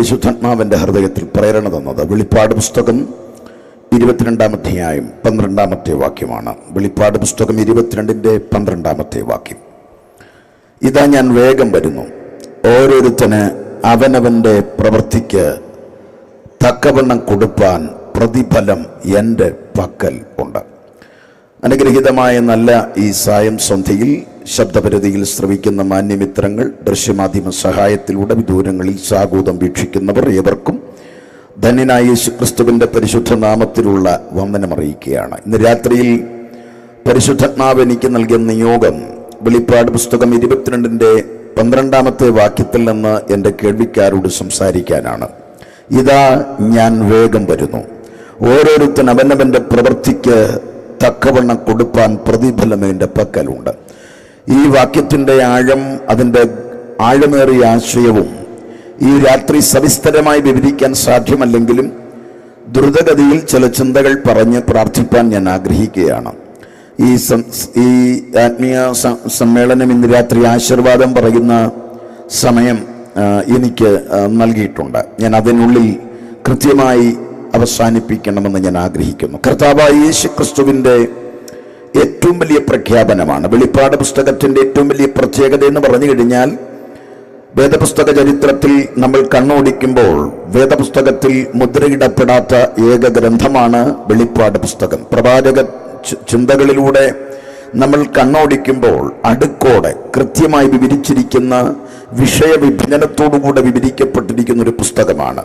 പരിശുദ്ധാത്മാവിൻ്റെ ഹൃദയത്തിൽ പ്രേരണ തന്നത്. വെളിപ്പാട് പുസ്തകം 22-ാം അധ്യായം 12-ാമത്തെ വാക്യമാണ്. വെളിപ്പാട് പുസ്തകം 22-ന്റെ-12-ാമത്തെ വാക്യം. ഇതാ ഞാൻ വേഗം വരുന്നു, ഓരോരുത്തന് അവനവൻ്റെ പ്രവൃത്തിക്ക് തക്കവണ്ണം കൊടുപ്പാൻ പ്രതിഫലം എൻ്റെ പക്കൽ ഉണ്ട്. അനുഗ്രഹീതമായ നല്ല ഈ സായം സന്ധ്യയിൽ ശബ്ദപരിധിയിൽ ശ്രവിക്കുന്ന മാന്യമിത്രങ്ങൾ, ദൃശ്യമാധ്യമ സഹായത്തിലൂടെ വിദൂരങ്ങളിൽ സാഗൂതം വീക്ഷിക്കുന്നവർ ഏവർക്കും ധന്യനായ യേശുക്രിസ്തുവിൻ്റെ പരിശുദ്ധ നാമത്തിലുള്ള വന്ദനമറിയിക്കുകയാണ്. ഇന്ന് രാത്രിയിൽ പരിശുദ്ധാത്മാവ് എനിക്ക് നൽകിയ നിയോഗം വെളിപ്പാട് പുസ്തകം 22-ന്റെ-12-ാമത്തെ വാക്യത്തിൽ നിന്ന് എൻ്റെ കേൾവിക്കാരോട് സംസാരിക്കാനാണ്. ഇതാ ഞാൻ വേഗം വരുന്നു, ഓരോരുത്തൻ അവനവൻ്റെ പ്രവൃത്തിക്ക് തക്കവണ്ണം കൊടുപ്പാൻ പ്രതിഫലം എൻ്റെ പക്കലുണ്ട്. ഈ വാക്യത്തിൻ്റെ ആഴം, അതിൻ്റെ ആഴമേറിയ ആശയവും ഈ രാത്രി സവിസ്തരമായി വിവരിക്കാൻ സാധ്യമല്ലെങ്കിലും ദ്രുതഗതിയിൽ ചില ചിന്തകൾ പറഞ്ഞ് പ്രാർത്ഥിപ്പാൻ ഞാൻ ആഗ്രഹിക്കുകയാണ്. ഈ ആത്മീയ സമ്മേളനം ഇന്ന് രാത്രി ആശീർവാദം പറയുന്ന സമയം എനിക്ക് നൽകിയിട്ടുണ്ട്. ഞാൻ അതിനുള്ളിൽ കൃത്യമായി അവസാനിപ്പിക്കണമെന്ന് ഞാൻ ആഗ്രഹിക്കുന്നു. കർത്താവായ യേശുക്രിസ്തുവിൻ്റെ ഏറ്റവും വലിയ പ്രഖ്യാപനമാണ്. വെളിപ്പാട് പുസ്തകത്തിൻ്റെ ഏറ്റവും വലിയ പ്രത്യേകത എന്ന് പറഞ്ഞു കഴിഞ്ഞാൽ, വേദപുസ്തക ചരിത്രത്തിൽ നമ്മൾ കണ്ണോടിക്കുമ്പോൾ വേദപുസ്തകത്തിൽ മുദ്രയിടപ്പെടാത്ത ഏക ഗ്രന്ഥമാണ് വെളിപ്പാട് പുസ്തകം. പ്രവാചക ചിന്തകളിലൂടെ നമ്മൾ കണ്ണോടിക്കുമ്പോൾ അടുക്കോടെ കൃത്യമായി വിവരിച്ചിരിക്കുന്ന, വിഷയവിഭജനത്തോടുകൂടെ വിവരിക്കപ്പെട്ടിരിക്കുന്ന ഒരു പുസ്തകമാണ്.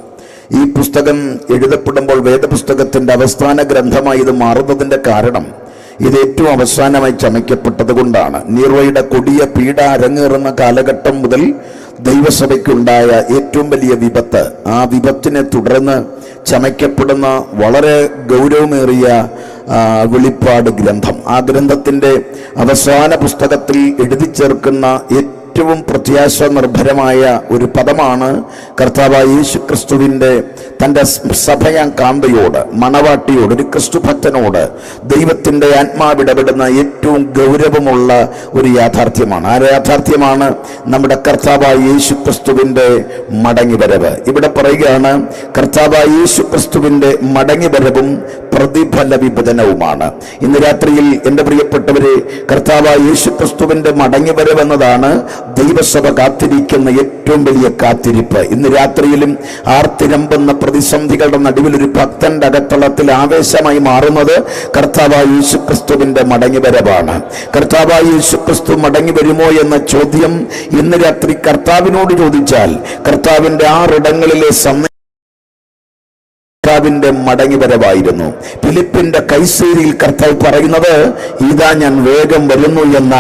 ഈ പുസ്തകം എഴുതപ്പെടുമ്പോൾ വേദപുസ്തകത്തിൻ്റെ അവസാന ഗ്രന്ഥമായി ഇത് മാറുന്നതിൻ്റെ കാരണം ഇത് ഏറ്റവും അവസാനമായി ചമയ്ക്കപ്പെട്ടത് കൊണ്ടാണ്. നീറോയുടെ കൊടിയ പീഡ അരങ്ങേറുന്ന കാലഘട്ടം മുതൽ ദൈവസഭയ്ക്കുണ്ടായ ഏറ്റവും വലിയ വിപത്ത്, ആ വിപത്തിനെ തുടർന്ന് ചമയ്ക്കപ്പെടുന്ന വളരെ ഗൗരവമേറിയ വെളിപ്പാട് ഗ്രന്ഥം, ആ ഗ്രന്ഥത്തിൻ്റെ അവസാന പുസ്തകത്തിൽ എഴുതി ചേർക്കുന്ന ഏറ്റവും പ്രത്യാശ നിർഭരമായ ഒരു പദമാണ് കർത്താവായ യേശുക്രിസ്തുവിൻ്റെ തൻ്റെ സഭയാം കാന്തയോട്, മണവാട്ടിയോട്, ഒരു ക്രിസ്തുഭക്തനോട് ദൈവത്തിൻ്റെ ആത്മാവിടപെടുന്ന ഏറ്റവും ഗൗരവമുള്ള ഒരു യാഥാർത്ഥ്യമാണ്. ആ യാഥാർത്ഥ്യമാണ് നമ്മുടെ കർത്താവായ യേശുക്രിസ്തുവിൻ്റെ മടങ്ങിവരവ്. ഇവിടെ പറയുകയാണ്, കർത്താവായ യേശുക്രിസ്തുവിൻ്റെ മടങ്ങിവരവും പ്രതിഫല വിഭജനവുമാണ്. ഇന്ന് രാത്രിയിൽ എൻ്റെ പ്രിയപ്പെട്ടവരെ, കർത്താവായ യേശുക്രിസ്തുവിൻ്റെ മടങ്ങിവരവ് എന്നതാണ് ദൈവസഭ കാത്തിരിക്കുന്ന ഏറ്റവും വലിയ കാത്തിരിപ്പ്. ഇന്ന് രാത്രിയിലും ആർത്തിരമ്പുന്ന പ്രതിസന്ധികളുടെ നടുവിൽ ഒരു ഭക്തന്റെ അകത്തളത്തിൽ ആവേശമായി മാറുന്നത് കർത്താവായ യേശുക്രിസ്തുവിന്റെ മടങ്ങിവരവാണ്. കർത്താവായ യേശുക്രിസ്തു മടങ്ങി വരുമോ എന്ന ചോദ്യം ഇന്ന് രാത്രി കർത്താവിനോട് ചോദിച്ചാൽ, കർത്താവിന്റെ 6 ഇടങ്ങളിലെ കർത്താവിന്റെ മടങ്ങിവരവായിരുന്നു. ഫിലിപ്പിന്റെ കൈസേരിയിൽ കർത്താവ് പറയുന്നത്, ഇതാ ഞാൻ വേഗം വരുന്നു എന്ന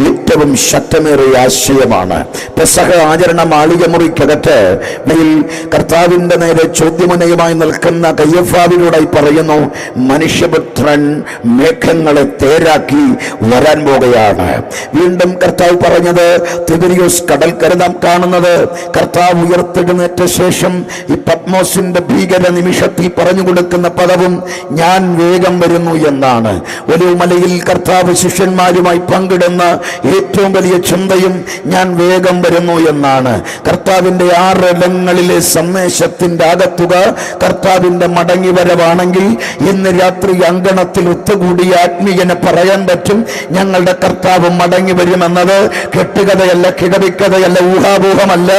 ഏറ്റവും ശക്തമേറിയ ആശയമാണ്. പെസഹ ആചരണ മാളികമുറിക്കകത്ത് കർത്താവിന്റെ നേരെ ചോദ്യമുനയുമായി നിൽക്കുന്ന കയ്യഫാവിനോടായി പറയുന്നു, മനുഷ്യപുത്രൻ മേഘങ്ങളെ തേരാക്കി വരാൻ പോകുകയാണ്. വീണ്ടും കർത്താവ് പറഞ്ഞത്, തിബരിയോസ് കടൽക്കര നാം കാണുന്നത് കർത്താവ് ഉയർത്തെഴുന്നേറ്റ ശേഷം ഈ പത്മോസിന്റെ ഭീകര നിമിഷത്തിൽ പറഞ്ഞു കൊടുക്കുന്ന പദവും ഞാൻ വേഗം വരുന്നു എന്നാണ്. ഒലിവുമലയിൽ കർത്താവ് ശിഷ്യന്മാരുമായി പങ്കിടുന്ന ഏറ്റവും വലിയ ചിന്തയും ഞാൻ വേഗം വരുന്നു എന്നാണ്. കർത്താവിന്റെ 6 ഇടങ്ങളിലെ സന്ദേശത്തിന്റെ ആകത്തുക കർത്താവിന്റെ മടങ്ങിവരവാണെങ്കിൽ, ഇന്ന് രാത്രി അങ്കണത്തിൽ ഒത്തുകൂടിയ ആത്മീയനെ പറയാൻ പറ്റും, ഞങ്ങളുടെ കർത്താവ് മടങ്ങി വരുമെന്നത് കെട്ടുകഥയല്ല, കിടവിക്കഥയല്ല, ഊഹാപോഹമല്ല.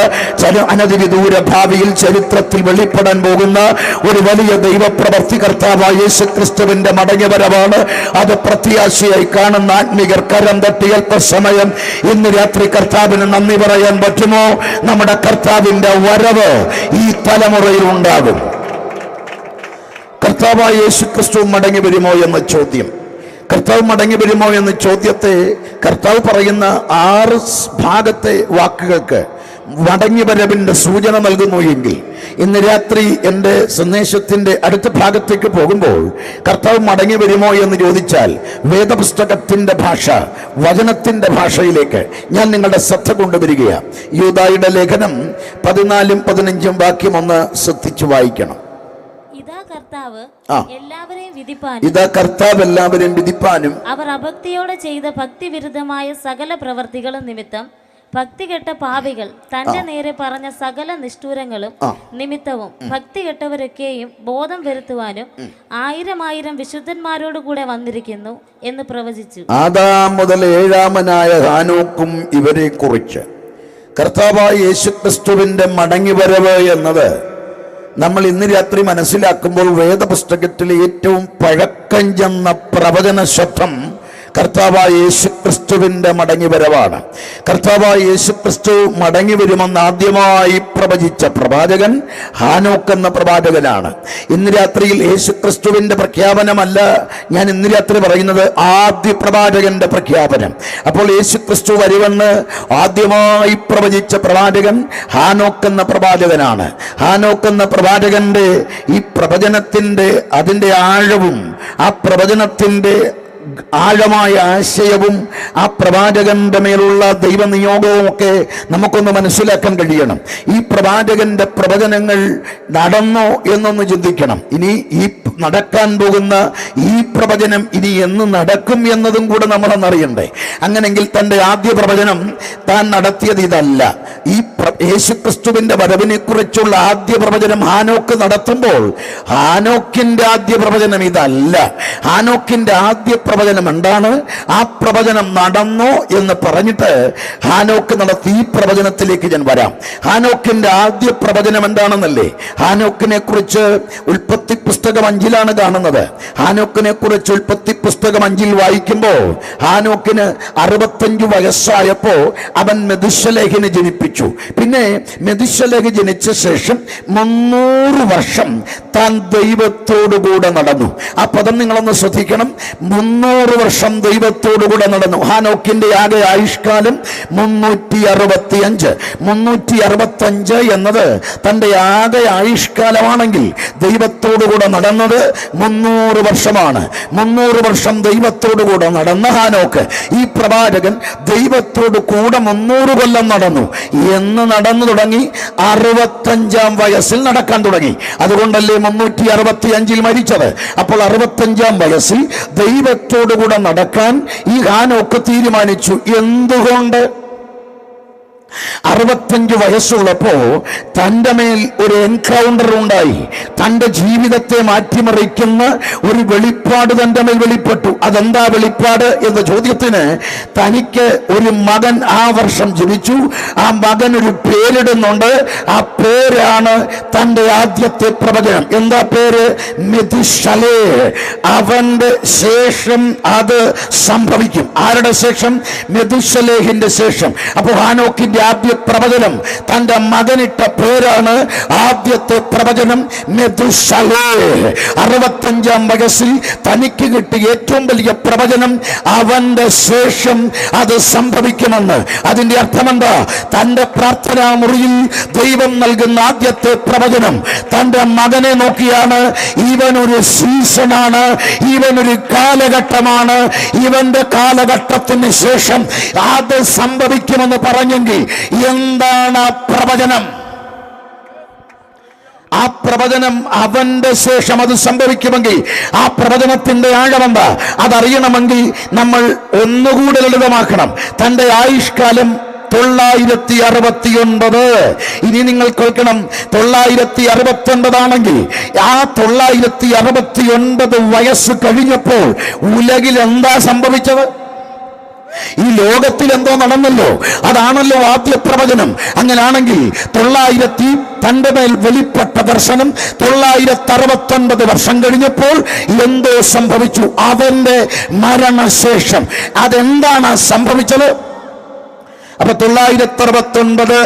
അനധിവിദൂര ഭാവിയിൽ ചരിത്രത്തിൽ വെളിപ്പെടാൻ പോകുന്ന ഒരു വലിയ ദൈവപ്രവർത്തി കർത്താവായ യേശുക്രിസ്തുവിന്റെ മടങ്ങിവരവാണ്. അത് പ്രത്യാശയായി കാണുന്ന ആത്മീയർ കരം തട്ടി അല്പസമയം ഇന്ന് രാത്രി കർത്താവിന് നന്ദി പറയാൻ പറ്റുമോ? നമ്മുടെ കർത്താവിന്റെ വരവ് ഈ തലമുറയിൽ ഉണ്ടാകും. കർത്താവായ യേശുക്രിസ്തു മടങ്ങി വരുമോ എന്ന ചോദ്യം, കർത്താവ് മടങ്ങി വരുമോ എന്ന ചോദ്യത്തെ കർത്താവ് പറയുന്ന 6 ഭാഗത്തെ വാക്കുകൾക്ക് മടങ്ങിവരവിന്റെ സൂചന നൽകുന്നു എങ്കിൽ, ഇന്ന് രാത്രി എൻ്റെ സന്ദേശത്തിന്റെ അടുത്ത ഭാഗത്തേക്ക് പോകുമ്പോൾ കർത്താവ് മടങ്ങി വരുമോ എന്ന് ചോദിച്ചാൽ, വേദപുസ്തകത്തിന്റെ ഭാഷ, വചനത്തിന്റെ ഭാഷയിലേക്ക് ഞാൻ നിങ്ങളുടെ ശ്രദ്ധ കൊണ്ടുവരികയാണ്. യൂദായുടെ ലേഖനം 14-ും 15-ഉം വാക്യം ഒന്ന് ശ്രദ്ധിച്ചു വായിക്കണം. ഇതാ കർത്താവ് എല്ലാവരെയും വിധിപ്പാനും അവർ അഭക്തിയോടെ ചെയ്ത ഭക്തിവിരുദ്ധമായ സകല പ്രവർത്തികളും നിമിത്തം ഭക്തികെട്ട പാപികൾ തന്റെ നേരെ പറഞ്ഞ സകല നിഷ്ഠൂരങ്ങളും നിമിത്തവും ഭക്തികെട്ടവരൊക്കെയും ബോധം വരുത്തുവാനും 1000 വിശുദ്ധന്മാരോടുകൂടെ വന്നിരിക്കുന്നു എന്ന് പ്രവചിച്ചു. ആദാം മുതൽ 7-ാമനായ ഹാനോക്കും ഇവരെ കുറിച്ച് കർത്താവായ യേശുക്രിസ്തുവിന്റെ മടങ്ങിവരവ് എന്നത് നമ്മൾ ഇന്ന് രാത്രി മനസ്സിലാക്കുമ്പോൾ വേദപുസ്തകത്തിലെ ഏറ്റവും പഴക്കം ചെന്ന പ്രവചന ശബ്ദം കർത്താവായ യേശുക്രിസ്തുവിന്റെ മടങ്ങിവരവാണ്. കർത്താവായ യേശുക്രിസ്തു മടങ്ങി വരുമെന്ന് ആദ്യമായി പ്രവചിച്ച പ്രവാചകൻ ഹാനോക്ക് എന്ന പ്രവാചകനാണ്. ഇന്ന് രാത്രിയിൽ യേശുക്രിസ്തുവിന്റെ പ്രഖ്യാപനമല്ല ഞാൻ ഇന്ന് രാത്രി പറയുന്നത്, ആദ്യ പ്രവാചകന്റെ പ്രഖ്യാപനം. അപ്പോൾ യേശുക്രിസ്തു വരുമെന്ന് ആദ്യമായി പ്രവചിച്ച പ്രവാചകൻ ഹാനോക്ക് എന്ന പ്രവാചകനാണ്. ഹാനോക്ക് എന്ന പ്രവാചകന്റെ ഈ പ്രവചനത്തിന്റെ അതിൻ്റെ ആഴവും ആ പ്രവചനത്തിന്റെ ആഴമായ ആശയവും ആ പ്രവാചകന്റെ മേലുള്ള ദൈവനിയോഗവും ഒക്കെ നമുക്കൊന്ന് മനസ്സിലാക്കാൻ കഴിയണം. ഈ പ്രവാചകന്റെ പ്രവചനങ്ങൾ നടന്നോ എന്നൊന്ന് ചിന്തിക്കണം. ഇനി ഈ നടക്കാൻ പോകുന്ന ഈ പ്രവചനം ഇനി എന്ന് നടക്കും എന്നതും കൂടെ നമ്മളൊന്നറിയണ്ടേ. അങ്ങനെങ്കിൽ തൻ്റെ ആദ്യ പ്രവചനം താൻ നടത്തിയത് ഇതല്ല. ഈ യേശുക്രിസ്തുവിന്റെ വരവിനെ കുറിച്ചുള്ള ആദ്യ പ്രവചനം ഹാനോക്ക് നടത്തുമ്പോൾ ഹാനോക്കിന്റെ ആദ്യ പ്രവചനം ഇതല്ല. ഹാനോക്കിന്റെ ആദ്യ പ്രവചനം എന്താണ്? ആ പ്രവചനം നടന്നോ എന്ന് പറഞ്ഞിട്ട് ഹാനോക്ക് നടത്തി ഈ പ്രവചനത്തിലേക്ക് ഞാൻ വരാം. ഹാനോക്കിന്റെ ആദ്യ പ്രവചനം എന്താണെന്നല്ലേ? ഹാനോക്കിനെ കുറിച്ച് ഉൽപ്പത്തി പുസ്തകം 5-ലാണ് കാണുന്നത്. ഹാനോക്കിനെ കുറിച്ച് ഉൽപ്പത്തി പുസ്തകം 5-ൽ വായിക്കുമ്പോൾ ഹാനോക്കിന് 65 വയസ്സായപ്പോ അവൻ മെഥൂശലഹിനെ ജനിപ്പിച്ചു. പിന്നെ മെഥൂശലഹ് ജനിച്ച ശേഷം 300 വർഷം താൻ ദൈവത്തോടുകൂടെ നടന്നു. ആ പദം നിങ്ങളൊന്ന് ശ്രദ്ധിക്കണം. 300 വർഷം ദൈവത്തോടുകൂടെ നടന്നു. ഹാനോക്കിന്റെ ആകെ ആയുഷ്കാലം 365. 365 എന്നത് തൻ്റെ ആകെ ആയുഷ്കാലമാണെങ്കിൽ ദൈവത്തോടുകൂടെ നടന്നത് 300 വർഷമാണ്. 300 വർഷം ദൈവത്തോടുകൂടെ നടന്ന ഹാനോക്ക്, ഈ പ്രവാചകൻ ദൈവത്തോട് കൂടെ 300 കൊല്ലം നടന്നു. എന്ന് നടന്നു തുടങ്ങി 65-ാം വയസ്സിൽ നടക്കാൻ തുടങ്ങി. അതുകൊണ്ടല്ലേ 365-ൽ മരിച്ചത്. അപ്പോൾ 65-ാം വയസ്സിൽ ദൈവത്തോടുകൂടെ നടക്കാൻ ഈ ഹാനോക്ക് തീരുമാനിച്ചു. എന്തുകൊണ്ട്? 65 വയസ്സുള്ളപ്പോ തൻ്റെ മേൽ ഒരു എൻകൗണ്ടർ ഉണ്ടായി. തൻ്റെ ജീവിതത്തെ മാറ്റിമറിക്കുന്ന ഒരു വെളിപ്പാട് തൻ്റെ മേൽ വെളിപ്പെട്ടു. അതെന്താ വെളിപ്പാട് എന്ന ചോദ്യത്തിന് തനിക്ക് ഒരു മകൻ ആ വർഷം ജനിച്ചു. ആ മകൻ ഒരു പേരിടുന്നുണ്ട്. ആ പേരാണ് തൻ്റെ ആദ്യത്തെ പ്രവചനം. എന്താ പേര്? മെഥൂശലഹ്. അവന്റെ ശേഷം അത് സംഭവിക്കും. ആരുടെ ശേഷം? മെഥൂശലഹിന്റെ ശേഷം. അപ്പോൾ ഹാനോക്കിന്റെ ആദ്യ പ്രവചനം തന്റെ മകനിട്ട പേരാണ് ആദ്യത്തെ പ്രവചനം മെഥൂശലഹ്. 65-ാം വയസ്സിൽ തനിക്ക് കിട്ടിയ ഏറ്റവും വലിയ പ്രവചനം അവന്റെ ശേഷം അത് സംഭവിക്കുമെന്ന്. അതിന്റെ അർത്ഥമെന്താ? തന്റെ പ്രാർത്ഥനാ മുറിയിൽ ദൈവം നൽകുന്ന ആദ്യത്തെ പ്രവചനം തന്റെ മകനെ നോക്കിയാണ്. ഇവനൊരു സീസണാണ്, ഇവനൊരു കാലഘട്ടമാണ്, ഇവന്റെ കാലഘട്ടത്തിന് ശേഷം അത് സംഭവിക്കുമെന്ന് പറഞ്ഞെങ്കിൽ എന്താണ് ആ പ്രവചനം? ആ പ്രവചനം അവന്റെ ശേഷം അത് സംഭവിക്കുമെങ്കിൽ ആ പ്രവചനത്തിന്റെ ആഴമെന്താ? അതറിയണമെങ്കിൽ നമ്മൾ ഒന്നുകൂടെ ലളിതമാക്കണം. തന്റെ ആയുഷ്കാലം 969. ഇനി നിങ്ങൾ കേൾക്കണം, 969 ആണെങ്കിൽ ആ 969 വയസ്സ് കഴിഞ്ഞപ്പോൾ ഉലകിൽ എന്താ സംഭവിച്ചത്? ഈ ലോകത്തിൽ എന്തോ നടന്നല്ലോ. അതാണല്ലോ ആദ്യ പ്രവചനം. അങ്ങനാണെങ്കിൽ 900 തന്റെ മേൽ വെളിപ്പെട്ട ദർശനം 969 വർഷം കഴിഞ്ഞപ്പോൾ എന്തോ സംഭവിച്ചു. അവന്റെ മരണശേഷം അതെന്താണ് സംഭവിച്ചത്? അപ്പൊ 969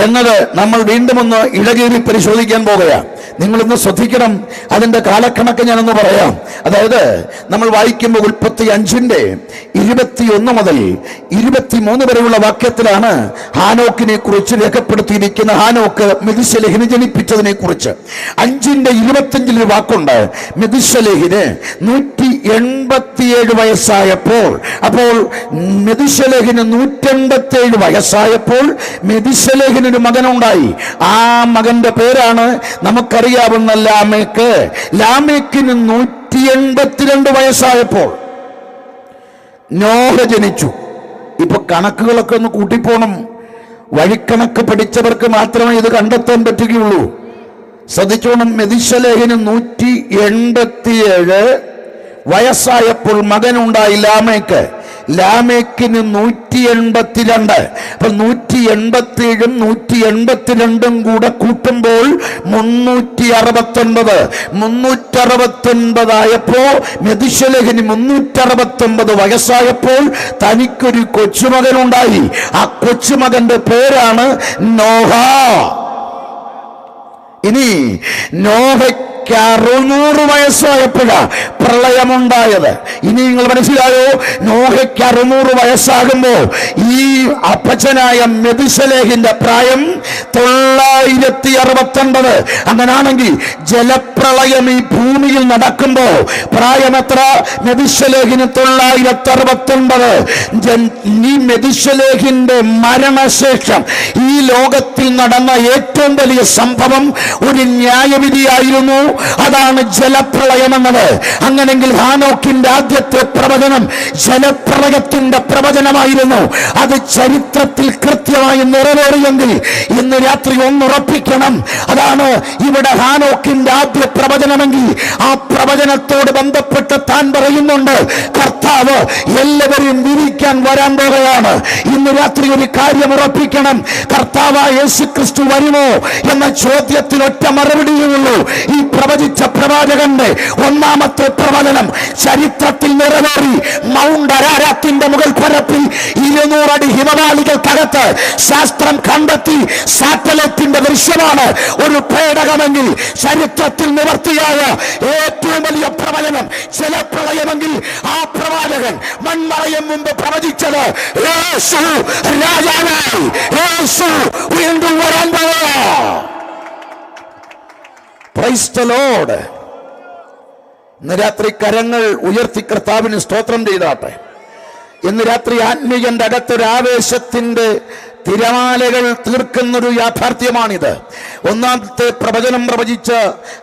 എന്നത് നമ്മൾ വീണ്ടും ഒന്ന് ഇഴകീറി പരിശോധിക്കാൻ പോകുകയാണ്. നിങ്ങളിന്ന് ശ്രദ്ധിക്കണം. അതിന്റെ കാലക്കണക്ക് ഞാനൊന്ന് പറയാം. അതായത് നമ്മൾ വായിക്കുമ്പോൾ ഉൽപ്പത്തി 5-ന്റെ 21 മുതൽ 23 വരെയുള്ള വാക്യത്തിലാണ് ഹാനോക്കിനെ കുറിച്ച് രേഖപ്പെടുത്തിയിരിക്കുന്ന. ഹാനോക്ക് മെഥൂശലഹിനെ ജനിപ്പിച്ചതിനെ കുറിച്ച് 5-ന്റെ 25-ൽ ഒരു വാക്കുണ്ട്. മെഥൂശലഹിന് 187 വയസ്സായപ്പോൾ, അപ്പോൾ മെഥൂശലഹിന് 187 വയസ്സായപ്പോൾ മെഥൂശലഹിനൊരു മകനുണ്ടായി. ആ മകന്റെ പേരാണ് നമുക്കറിയാവുന്ന ലാമേക്ക്. ലാമേക്കിന് 182 വയസ്സായപ്പോൾ നോഹ ജനിച്ചു. ഇപ്പൊ കണക്കുകളൊക്കെ ഒന്ന് കൂട്ടിപ്പോണം. വഴിക്കണക്ക് പഠിച്ചവർക്ക് മാത്രമേ ഇത് കണ്ടെത്താൻ പറ്റുകയുള്ളൂ. ശ്രദ്ധിച്ചോണം. മെഥൂശലഹിന് 187 വയസ്സായപ്പോൾ മകനുണ്ടായി ലാമേക്ക്. ലാമേക്കിന് 182. അപ്പൊ 187ഉം 182ഉം കൂടെ കൂട്ടുമ്പോൾ 369. 369 ആയപ്പോ മെഥൂശലഹിന് 369 വയസ്സായപ്പോൾ തനിക്കൊരു കൊച്ചുമകനുണ്ടായി. ആ കൊച്ചുമകന്റെ പേരാണ് നോഹ. ഇനി നോഹയ്ക്ക് 600 വയസ്സായപ്പോഴാ പ്രളയമുണ്ടായത്. ഇനി നിങ്ങൾ മനസ്സിലായോ? നോഹയ്ക്ക് 600 വയസ്സാകുമ്പോ ഈ അപ്പച്ചനായ മെഥൂശലഹിന്റെ പ്രായം 969. അങ്ങനാണെങ്കിൽ ജലപ്രളയം ഈ ഭൂമിയിൽ നടക്കുമ്പോ പ്രായം എത്ര? മെഥൂശലഹിന് 969. ഈ മെഥൂശലഹിന്റെ മരണശേഷം ഈ ലോകത്തിൽ നടന്ന ഏറ്റവും വലിയ സംഭവം ഒരു ന്യായവിധിയായിരുന്നു. അതാണ് ജലപ്രളയം എന്നത്. അങ്ങനെങ്കിൽ ഹാനോക്കിന്റെ ആദ്യത്തെ പ്രവചനം ജലപ്രളയത്തിന്റെ പ്രവചനമായിരുന്നു. അത് ചരിത്രത്തിൽ കൃത്യമായി നിറവേറിയെങ്കിൽ ഇന്ന് രാത്രി ഒന്നുറപ്പിക്കണം. അതാണ് ഇവിടെ ഹാനോക്കിന്റെ ആദ്യ പ്രവചനമെങ്കിൽ ആ പ്രവചനത്തോട് ബന്ധപ്പെട്ട് താൻ പറയുന്നുണ്ട്, കർത്താവ് എല്ലാവരെയും വിധിക്കാൻ വരാൻ പോകുകയാണ്. ഇന്ന് രാത്രി ഒരു കാര്യം ഉറപ്പിക്കണം. കർത്താവായ യേശുക്രിസ്തു വരുമോ എന്ന ചോദ്യത്തിൽ ഒറ്റ മറുപടിയുള്ളൂ. ഈ പ്രവചിച്ച പ്രവാചകന്റെ ഒന്നാമത്തെ പ്രവചനം ചരിത്രത്തിൽ നിറവേറി. മൗണ്ട് അരാരാത്തിന്റെ മുകൾ പരപ്പിൽ 200 അടി ഹിമവാലികൾക്കകത്ത് ശാസ്ത്രം കണ്ടെത്തി സാറ്റലൈറ്റിന്റെ ദൃശ്യമാണ് ഒരു പേടകമെങ്കിൽ ചരിത്രത്തിൽ നിവർത്തിയായ ഏറ്റവും വലിയ പ്രവചനം ജലപ്രളയമെങ്കിൽ ആ പ്രവാചകൻ മൺമറയും മുമ്പ് പ്രവചിച്ചത് യേശു രാജാവായി, യേശു വീണ്ടും വരാൻ പോകുക. Praise the Lord. ഇന്ന് രാത്രി കരങ്ങൾ ഉയർത്തി കർത്താവിന് സ്തോത്രം ചെയ്താട്ടെ. ഇന്ന് രാത്രി ആത്മീയന്റെ അകത്തൊരു ആവേശത്തിന്റെ തിരമാലകൾ തീർക്കുന്നൊരു യാഥാർത്ഥ്യമാണിത്. ഒന്നാമത്തെ പ്രവചനം പ്രവചിച്ച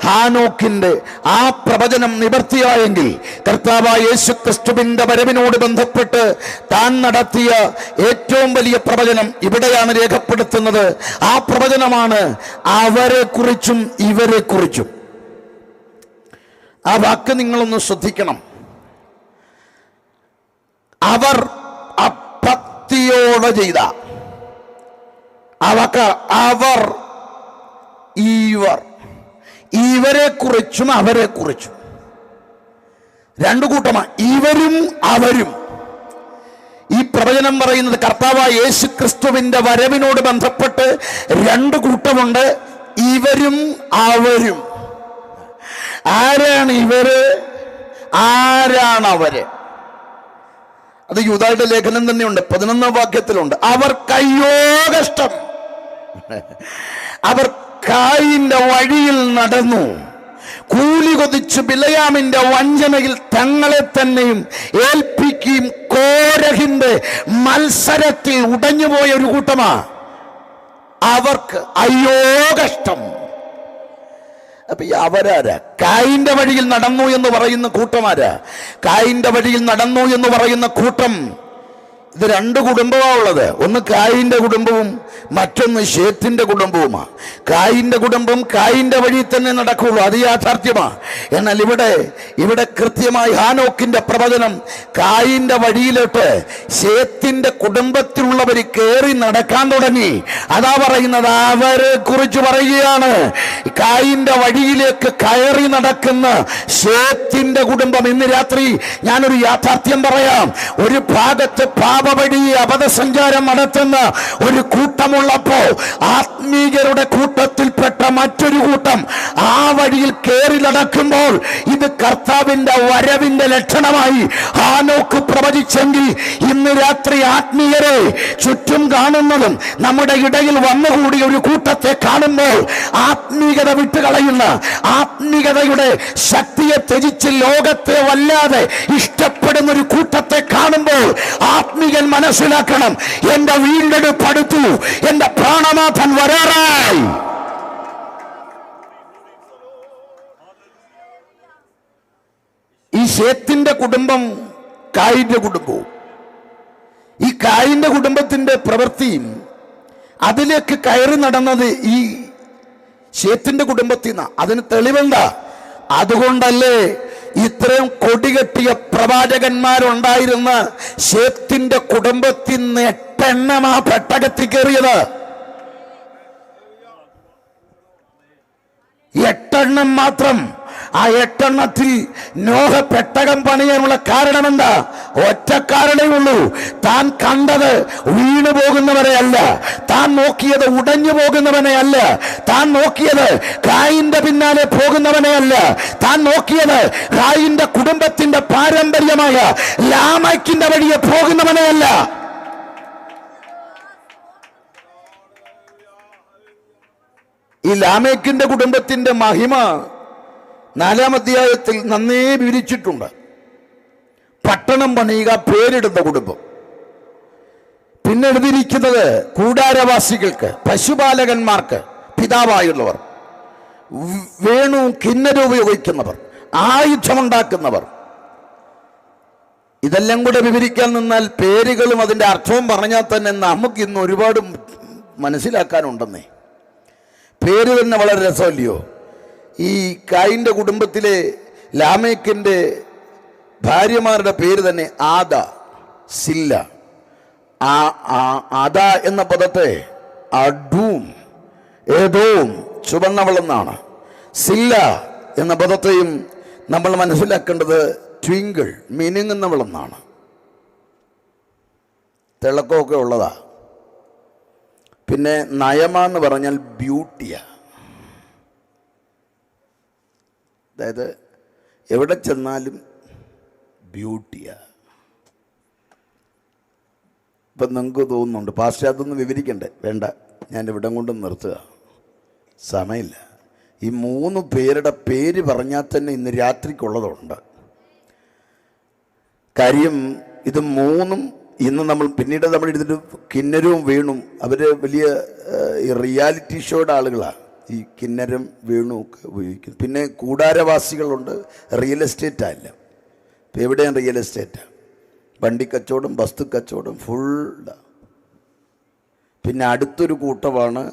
ഹാനോക്കിന്റെ ആ പ്രവചനം നിവർത്തിയായെങ്കിൽ കർത്താവായ യേശുക്രിസ്തുവിന്റെ വരവിനോട് ബന്ധപ്പെട്ട് താൻ നടത്തിയ ഏറ്റവും വലിയ പ്രവചനം ഇവിടെയാണ് രേഖപ്പെടുത്തുന്നത്. ആ പ്രവചനമാണ് അവരെ കുറിച്ചും ഇവരെ കുറിച്ചും. ആ വാക്ക് നിങ്ങളൊന്ന് ശ്രദ്ധിക്കണം. അവർ അഭക്തിയോടെ ചെയ്ത അവർ ഇവരെ കുറിച്ചും അവരെ കുറിച്ചും രണ്ടു കൂട്ടമാണ്. ഇവരും അവരും. ഈ പ്രവചനം പറയുന്നത് കർത്താവായ യേശുക്രിസ്തുവിന്റെ വരവിനോട് ബന്ധപ്പെട്ട് രണ്ടു കൂട്ടമുണ്ട്. ഇവരും അവരും. ആരാണ് ഇവര്? ആരാണ് അവര്? അത് യൂദായുടെ ലേഖനം തന്നെയുണ്ട്. 11ാം വാക്യത്തിലുണ്ട്. അവർ കയ്യോ കഷ്ടം. അവർ കായിന്റെ വഴിയിൽ നടന്നു, കൂലി കൊതിച്ച് ബിലയാമിന്റെ വഞ്ചനയിൽ തങ്ങളെ തന്നെയും ഏൽപ്പിക്കുകയും കോരഹിന്റെ മത്സരത്തിൽ ഉടഞ്ഞുപോയ ഒരു കൂട്ടമാ. അവർക്ക് അയ്യോ കഷ്ടം. അപ്പൊ അവരാരാ? കായിന്റെ വഴിയിൽ നടന്നു എന്ന് പറയുന്ന കൂട്ടമാരാ? കായിന്റെ വഴിയിൽ നടന്നു എന്ന് പറയുന്ന കൂട്ടം ഇത് രണ്ട് കുടുംബമാണ് ഉള്ളത്. ഒന്ന് കായിന്റെ കുടുംബവും മറ്റൊന്ന് ശേത്തിന്റെ കുടുംബവുമാണ്. കായിന്റെ കുടുംബം കായിന്റെ വഴി തന്നെ നടക്കുള്ളൂ, അത് യാഥാർത്ഥ്യമാണ്. എന്നാൽ ഇവിടെ കൃത്യമായി ഹാനോക്കിന്റെ പ്രവചനം കായിന്റെ വഴിയിലോട്ട് ശേത്തിന്റെ കുടുംബത്തിലുള്ളവർ കയറി നടക്കാൻ തുടങ്ങി. അതാ പറയുന്നത്, അവരെ കുറിച്ച് പറയുകയാണ്. കായിന്റെ വഴിയിലേക്ക് കയറി നടക്കുന്ന ശേത്തിന്റെ കുടുംബം. ഇന്ന് രാത്രി ഞാനൊരു യാഥാർത്ഥ്യം പറയാം. ഒരു ഭാഗത്ത് പാപവഴി അബദ്ധസഞ്ചാരം നടത്തുന്ന ഒരു കൂട്ടമുള്ളപ്പോ ആത്മീയരുടെ കൂട്ടത്തിൽപ്പെട്ട മറ്റൊരു കൂട്ടം ആ വഴിയിൽ കയറി നടക്കുമ്പോൾ ഇത് കർത്താവിന്റെ വരവിന്റെ ലക്ഷണമായി ഹാനോക്ക് പ്രവചിച്ചെങ്കിൽ ഇന്ന് രാത്രി ആത്മീയരെ ചുറ്റും കാണുന്നതും നമ്മുടെ ഇടയിൽ വന്നുകൂടിയ ഒരു കൂട്ടത്തെ കാണുമ്പോൾ ആത്മീയത വിട്ടുകളയുന്ന, ആത്മീയതയുടെ ശക്തിയെ ത്യജിച്ച് ലോകത്തെ വല്ലാതെ ഇഷ്ടപ്പെടുന്ന ഒരു കൂട്ടത്തെ കാണുമ്പോൾ ആത്മീയൻ മനസ്സിലാക്കണം, എന്റെ വീണ്ടെടുപ്പടുത്തു, എന്റെ പ്രാണനാഥൻ വരാറായി. ഈ ശേത്തിന്റെ കുടുംബം കായിന്റെ കുടുംബവും, ഈ കായിന്റെ കുടുംബത്തിന്റെ പ്രവൃത്തിയും അതിലേക്ക് കയറി നടന്നത് ഈ ശേത്തിന്റെ കുടുംബത്തിൽ നിന്നാ. അതിന് തെളിവെന്താ? അതുകൊണ്ടല്ലേ ഇത്രയും കൊടികെട്ടിയ പ്രവാചകന്മാരുണ്ടായിരുന്ന ശേത്തിന്റെ കുടുംബത്തിൽ നിന്ന് 8 എണ്ണം ആ പെട്ടകത്തിൽ കയറിയത്. 8 എണ്ണം മാത്രം. ആ 8 എണ്ണത്തിൽ നോഹ പെട്ടകം പണിയാനുള്ള കാരണമെന്താ? ഒറ്റ കാരണമേ ഉള്ളൂ. താൻ കണ്ടത് വീണു പോകുന്നവരെ അല്ല, താൻ നോക്കിയത് ഉടഞ്ഞു പോകുന്നവനെ അല്ല, താൻ നോക്കിയത് കായിന്റെ പിന്നാലെ പോകുന്നവനെ അല്ല, താൻ നോക്കിയത് കായിന്റെ കുടുംബത്തിന്റെ പാരമ്പര്യമായ ലാമക്കിന്റെ വഴിയെ പോകുന്നവനെ അല്ല. ഈ ലാമേക്കിന്റെ കുടുംബത്തിന്റെ മഹിമ 4-ാം അധ്യായത്തിൽ നന്നേ വിവരിച്ചിട്ടുണ്ട്. പട്ടണം പണിയുക, പേരിടുന്ന കുടുംബം. പിന്നെ എഴുതിയിരിക്കുന്നത് കൂടാരവാസികൾക്ക്, പശുപാലകന്മാർക്ക് പിതാവായുള്ളവർ, വേണു കിന്നരം ഉപയോഗിക്കുന്നവർ, ആയുധമുണ്ടാക്കുന്നവർ. ഇതെല്ലാം കൂടെ വിവരിക്കാൻ നിന്നാൽ പേരുകളും അതിൻ്റെ അർത്ഥവും പറഞ്ഞാൽ തന്നെ നമുക്ക് ഇന്ന് ഒരുപാട് മനസ്സിലാക്കാനുണ്ടെന്നേ. പേര് തന്നെ വളരെ രസമല്ലയോ? ഈ കായിന്റെ കുടുംബത്തിലെ ലാമേക്കിന്റെ ഭാര്യമാരുടെ പേര് തന്നെ ആദ, സില്ല. ആദ എന്ന പദത്തെ അഡൂം, ഏതോം, ചുവന്നവളെന്നാണ്. സില്ല എന്ന പദത്തെയും നമ്മൾ മനസ്സിലാക്കേണ്ടത് ട്വിങ്കിൾ, മിനുങ്ങുന്നവളെന്നാണ്. തിളക്കമൊക്കെ ഉള്ളതാ. പിന്നെ നയമ എന്ന് പറഞ്ഞാൽ ബ്യൂട്ടിയാ. അതായത് എവിടെ ചെന്നാലും ബ്യൂട്ടിയാ. ഇപ്പം നിങ്ങൾക്ക് തോന്നുന്നുണ്ട് പാസ്റ്റർ അതൊന്നും വിവരിക്കണ്ടേ? വേണ്ട, ഞാൻ ഇവിടം കൊണ്ട് നിർത്തുക, സമയമില്ല. ഈ 3 പേരുടെ പേര് പറഞ്ഞാൽ തന്നെ ഇന്ന് രാത്രിക്കുള്ളതുണ്ട്. കാര്യം ഇത് 3 ഇന്ന് നമ്മൾ പിന്നീട് നമ്മൾ എടുത്തിട്ട് കിന്നരവും വീണും അവർ വലിയ റിയാലിറ്റി ഷോയുടെ ആളുകളാണ്. ഈ കിന്നരം വീണും ഒക്കെ ഉപയോഗിക്കും. പിന്നെ കൂടാരവാസികളുണ്ട്, റിയൽ എസ്റ്റേറ്റ് അല്ല. ഇപ്പം എവിടെയാണ് റിയൽ എസ്റ്റേറ്റ്? വണ്ടി കച്ചവടം, വസ്തു കച്ചവടം ഫുൾ. പിന്നെ അടുത്തൊരു കൂട്ടമാണ്